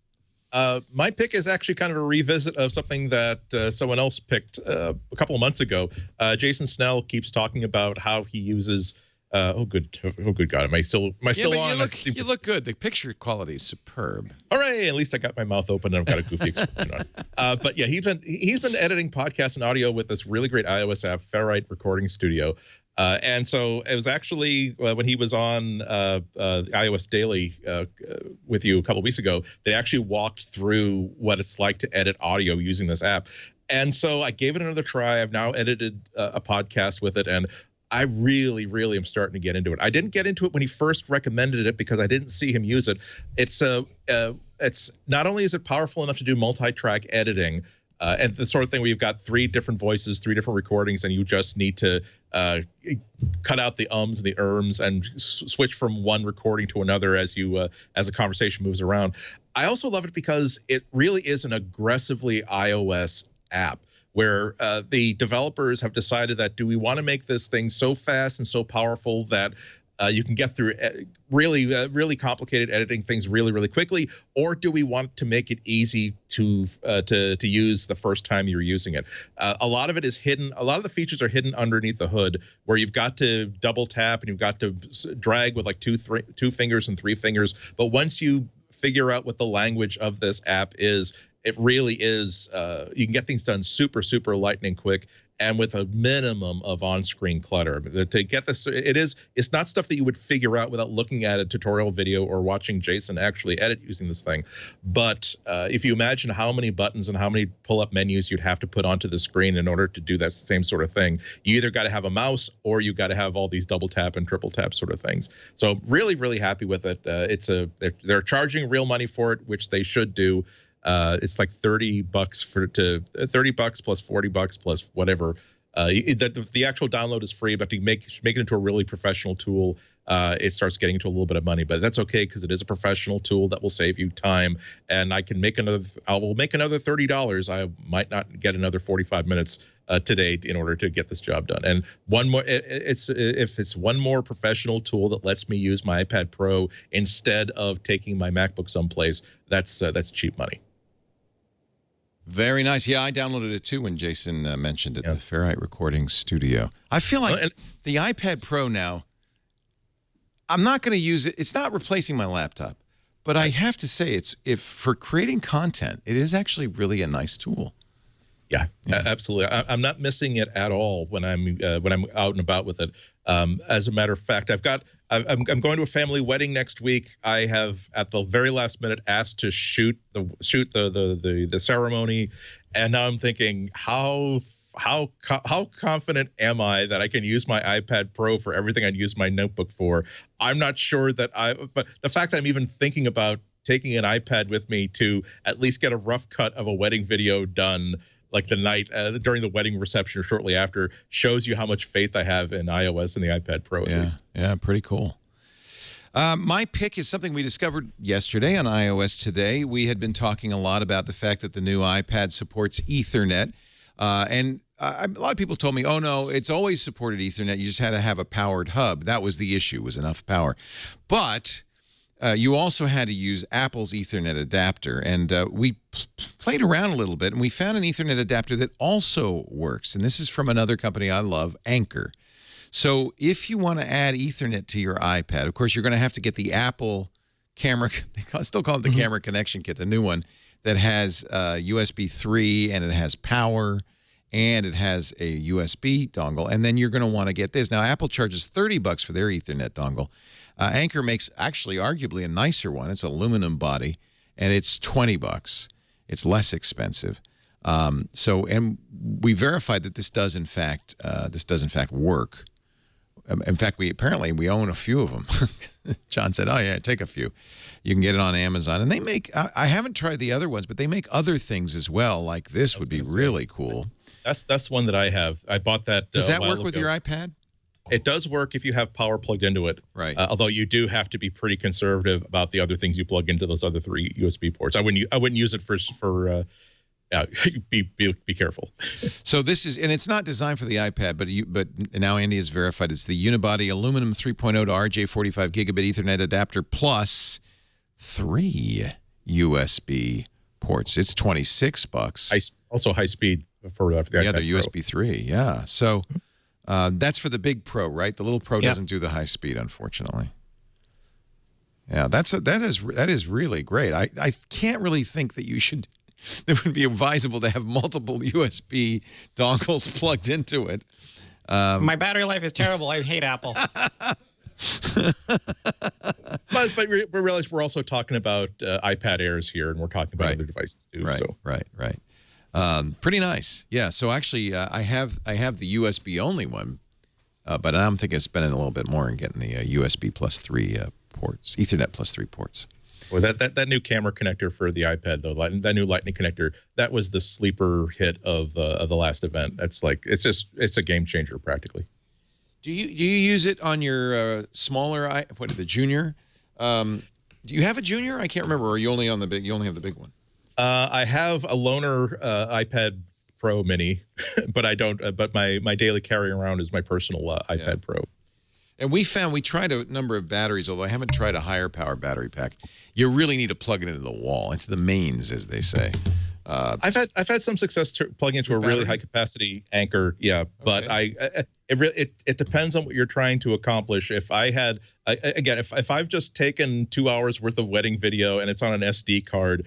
My pick is actually kind of a revisit of something that someone else picked a couple of months ago. Jason Snell keeps talking about how he uses. Good God! Am I still on? You look good. The picture quality is superb. All right, at least I got my mouth open and I've got a goofy expression on. But yeah, he's been editing podcasts and audio with this really great iOS app, Ferrite Recording Studio. And so it was actually when he was on iOS Daily with you a couple of weeks ago, they actually walked through what it's like to edit audio using this app. And so I gave it another try. I've now edited a podcast with it, and I really, really am starting to get into it. I didn't get into it when he first recommended it because I didn't see him use it. It's not only is it powerful enough to do multi-track editing, and the sort of thing where you've got 3 different voices, 3 different recordings, and you just need to cut out the ums and the erms and switch from one recording to another as the conversation moves around. I also love it because it really is an aggressively iOS app, where the developers have decided that, do we want to make this thing so fast and so powerful that you can get through really complicated editing things really, really quickly, or do we want to make it easy to use the first time you're using it? A lot of it is hidden. A lot of the features are hidden underneath the hood, where you've got to double tap and you've got to drag with like two fingers and 3 fingers. But once you figure out what the language of this app is, it really is, you can get things done super, super lightning quick and with a minimum of on-screen clutter. To get this, it's not stuff that you would figure out without looking at a tutorial video or watching Jason actually edit using this thing. But if you imagine how many buttons and how many pull-up menus you'd have to put onto the screen in order to do that same sort of thing, you either got to have a mouse or you got to have all these double tap and triple tap sort of things. So really, really happy with it. They're charging real money for it, which they should do. It's like $30 $30 plus $40 plus whatever. The actual download is free, but to make it into a really professional tool, it starts getting into a little bit of money. But that's okay because it is a professional tool that will save you time. And I will make another $30. I might not get another 45 minutes today in order to get this job done. And one more, if it's one more professional tool that lets me use my iPad Pro instead of taking my MacBook someplace, that's cheap money. Very nice. Yeah, I downloaded it too when Jason mentioned it, the Ferrite Recording Studio. I feel like the iPad Pro now, I'm not going to use it. It's not replacing my laptop, but I have to say for creating content, it is actually really a nice tool. Yeah, absolutely. I'm not missing it at all when I'm out and about with it. As a matter of fact, I'm going to a family wedding next week. I have at the very last minute asked to shoot the ceremony, and now I'm thinking how confident am I that I can use my iPad Pro for everything I'd use my notebook for? I'm not sure that but the fact that I'm even thinking about taking an iPad with me to at least get a rough cut of a wedding video done like the night during the wedding reception or shortly after shows you how much faith I have in iOS and the iPad Pro. Yeah, pretty cool. My pick is something we discovered yesterday on iOS Today. We had been talking a lot about the fact that the new iPad supports Ethernet. And a lot of people told me, oh, no, it's always supported Ethernet. You just had to have a powered hub. That was the issue, was enough power. But you also had to use Apple's Ethernet adapter. And we played around a little bit, and we found an Ethernet adapter that also works. And this is from another company I love, Anker. So if you want to add Ethernet to your iPad, of course, you're going to have to get the Apple camera, they still call it the camera connection kit, the new one, that has USB 3 and it has power and it has a USB dongle. And then you're going to want to get this. Now, Apple charges $30 for their Ethernet dongle. Anker makes actually arguably a nicer one. It's aluminum body and it's $20. It's less expensive. And we verified that this does in fact work. In fact, we own a few of them. John said, oh, yeah, take a few. You can get it on Amazon. And they make, I haven't tried the other ones, but they make other things as well. Like this would be really cool. That's one that I have. I bought that. Does that work with your iPad? It does work if you have power plugged into it. Right. Although you do have to be pretty conservative about the other things you plug into those other 3 USB ports. I wouldn't use it for be careful. So this is, and it's not designed for the iPad, but now Andy has verified it's the unibody aluminum 3.0 to RJ45 gigabit Ethernet adapter plus 3 USB ports. It's $26. Also high speed for the iPad they're Pro. USB 3. Yeah. So that's for the big Pro, right? The little Pro doesn't do the high speed, unfortunately. Yeah, that is really great. I can't really think that you should. It would be advisable to have multiple USB dongles plugged into it. My battery life is terrible. I hate Apple. but we realize we're also talking about iPad Airs here, and we're talking about other devices too. Right. Pretty nice. Yeah. So actually, I have the USB only one, but I'm thinking of spending a little bit more and getting the USB plus 3 ports, Ethernet plus 3 ports. Well, that new camera connector for the iPad, though, that new Lightning connector, that was the sleeper hit of the last event. That's like it's a game changer practically. Do you use it on your smaller the Junior? Do you have a Junior? I can't remember. Or are you only on the big? You only have the big one. I have a loaner iPad Pro Mini, but I don't. But my daily carry around is my personal iPad Pro. And we tried a number of batteries, although I haven't tried a higher power battery pack. You really need to plug it into the wall, into the mains, as they say. I've had some success plugging into a really high capacity Anker, but it depends on what you're trying to accomplish. If I had if I've just taken 2 hours worth of wedding video and it's on an SD card,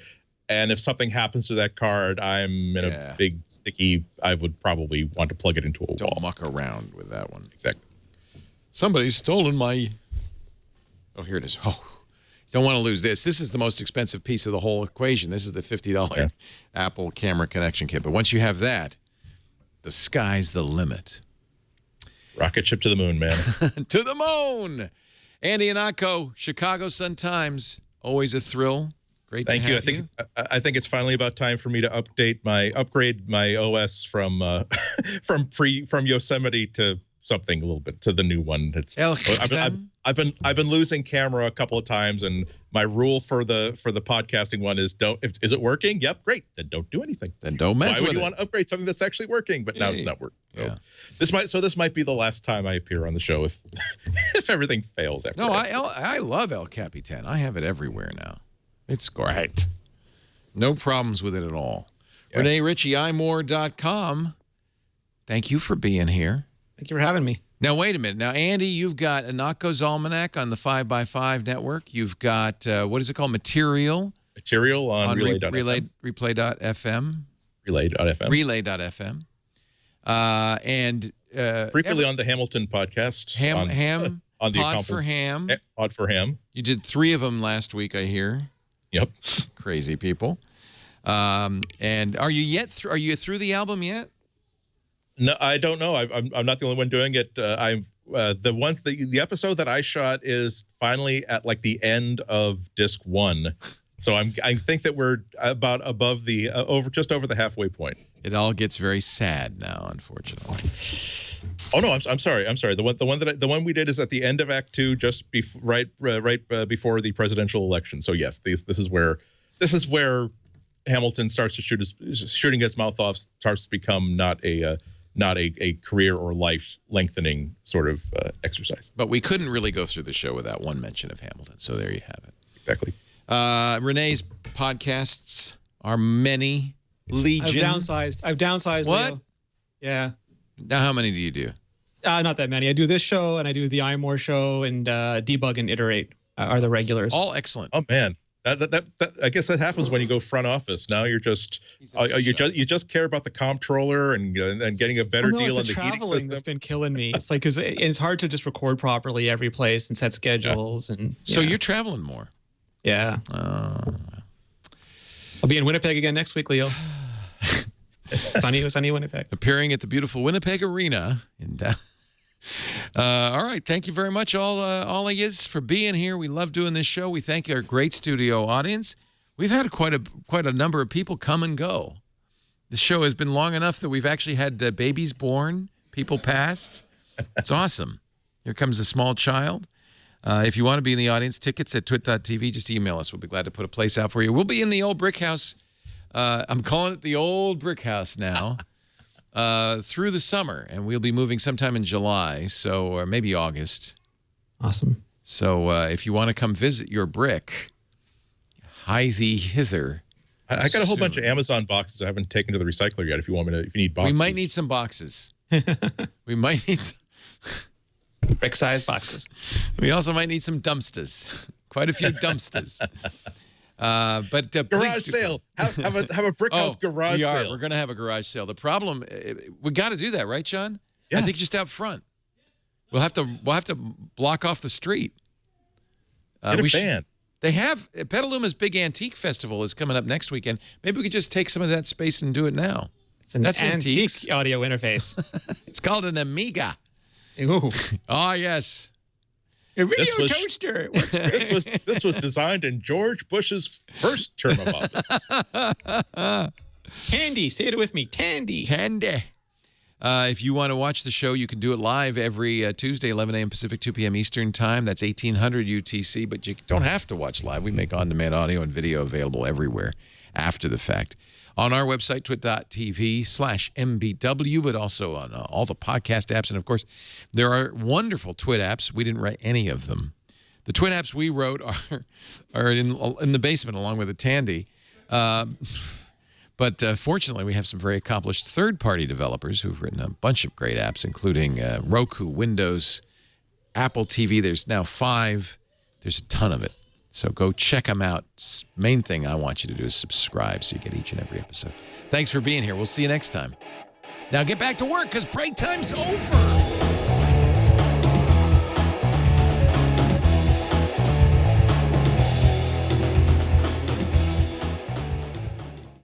and if something happens to that card, I'm in a big sticky. I would probably want to plug it into a wall. Don't muck around with that one. Exactly. Somebody's stolen my. Oh, here it is. Oh, don't want to lose this. This is the most expensive piece of the whole equation. This is the $50 Apple camera connection kit. But once you have that, the sky's the limit. Rocket ship to the moon, man. To the moon. Andy Ihnatko, Chicago Sun-Times. Always a thrill. Great to have you. I think it's finally about time for me to upgrade my OS from Yosemite to something a little bit to the new one. I've been losing camera a couple of times, and my rule for the podcasting one is is it working? Yep, great. Then don't do anything. Then don't mess with it. Why would you want to upgrade something that's actually working? But now it's not working. So this might be the last time I appear on the show if if everything fails after. No, I love El Capitan. I have it everywhere now. It's great. No problems with it at all. Yeah. Rene, Ritchie, imore.com. Thank you for being here. Thank you for having me. Now, wait a minute. Now, Andy, you've got Ihnatko's Almanac on the 5x5 network. You've got, what is it called? Material on Relay.fm. Relay.fm. And frequently on the Hamilton podcast. On the Pod for Ham. Pod for Ham. You did 3 of them last week, I hear. Yep. Crazy people. And are you through the album yet? No, I don't know. I'm not the only one doing it. The episode that I shot is finally at like the end of disc 1, So I think that we're about above the just over the halfway point. It all gets very sad now, unfortunately. Oh no, I'm sorry. The one we did is at the end of Act 2, just right before the presidential election. So yes, this is where Hamilton starts to shooting his mouth off, starts to become not a career or life lengthening sort of exercise. But we couldn't really go through the show without one mention of Hamilton. So there you have it. Exactly. Renee's podcasts are many. Legion. I've downsized. What? Leo. Yeah. Now, how many do you do? Not that many. I do this show and I do the iMore show and Debug and Iterate are the regulars. All excellent. Oh man, that I guess that happens when you go front office. Now you're just you just care about the comptroller and getting a better deal on the heating system. That's been killing me. It's like because it's hard to just record properly every place and set schedules and. So you're traveling more. Yeah. I'll be in Winnipeg again next week, Leo. sunny Winnipeg. Appearing at the beautiful Winnipeg Arena. All right. Thank you very much, all of yous, for being here. We love doing this show. We thank our great studio audience. We've had quite a number of people come and go. The show has been long enough that we've actually had babies born, people passed. It's awesome. Here comes a small child. If you want to be in the audience, tickets at twit.tv, just email us. We'll be glad to put a place out for you. We'll be in the old brick house. I'm calling it the old brick house now through the summer, and we'll be moving sometime in July, or maybe August. Awesome. So if you want to come visit your brick, hie thee hither. I got a whole bunch of Amazon boxes I haven't taken to the recycler yet. If you need boxes. We might need some boxes. We might need some brick-sized boxes. We also might need some dumpsters. Quite a few dumpsters. But garage sale. Have a brick house garage sale. We're going to have a garage sale. The problem, we got to do that, right, John? Yeah. I think just out front. We'll have to block off the street. Get a band. They have Petaluma's big antique festival is coming up next weekend. Maybe we could just take some of that space and do it now. That's antique audio interface. It's called an Amiga. Ooh. Oh yes. A video toaster. This was designed in George Bush's first term of office. Tandy, say it with me. Tandy. If you want to watch the show, you can do it live every Tuesday, 11 a.m. Pacific, 2 p.m. Eastern Time. That's 1800 UTC, but you don't have to watch live. We make on-demand audio and video available everywhere after the fact. On our website, twit.tv/MBW, but also on all the podcast apps. And, of course, there are wonderful Twit apps. We didn't write any of them. The Twit apps we wrote are in the basement along with the Tandy. But fortunately, we have some very accomplished third-party developers who've written a bunch of great apps, including Roku, Windows, Apple TV. There's now 5. There's a ton of it. So go check them out. Main thing I want you to do is subscribe so you get each and every episode. Thanks for being here. We'll see you next time. Now get back to work because break time's over.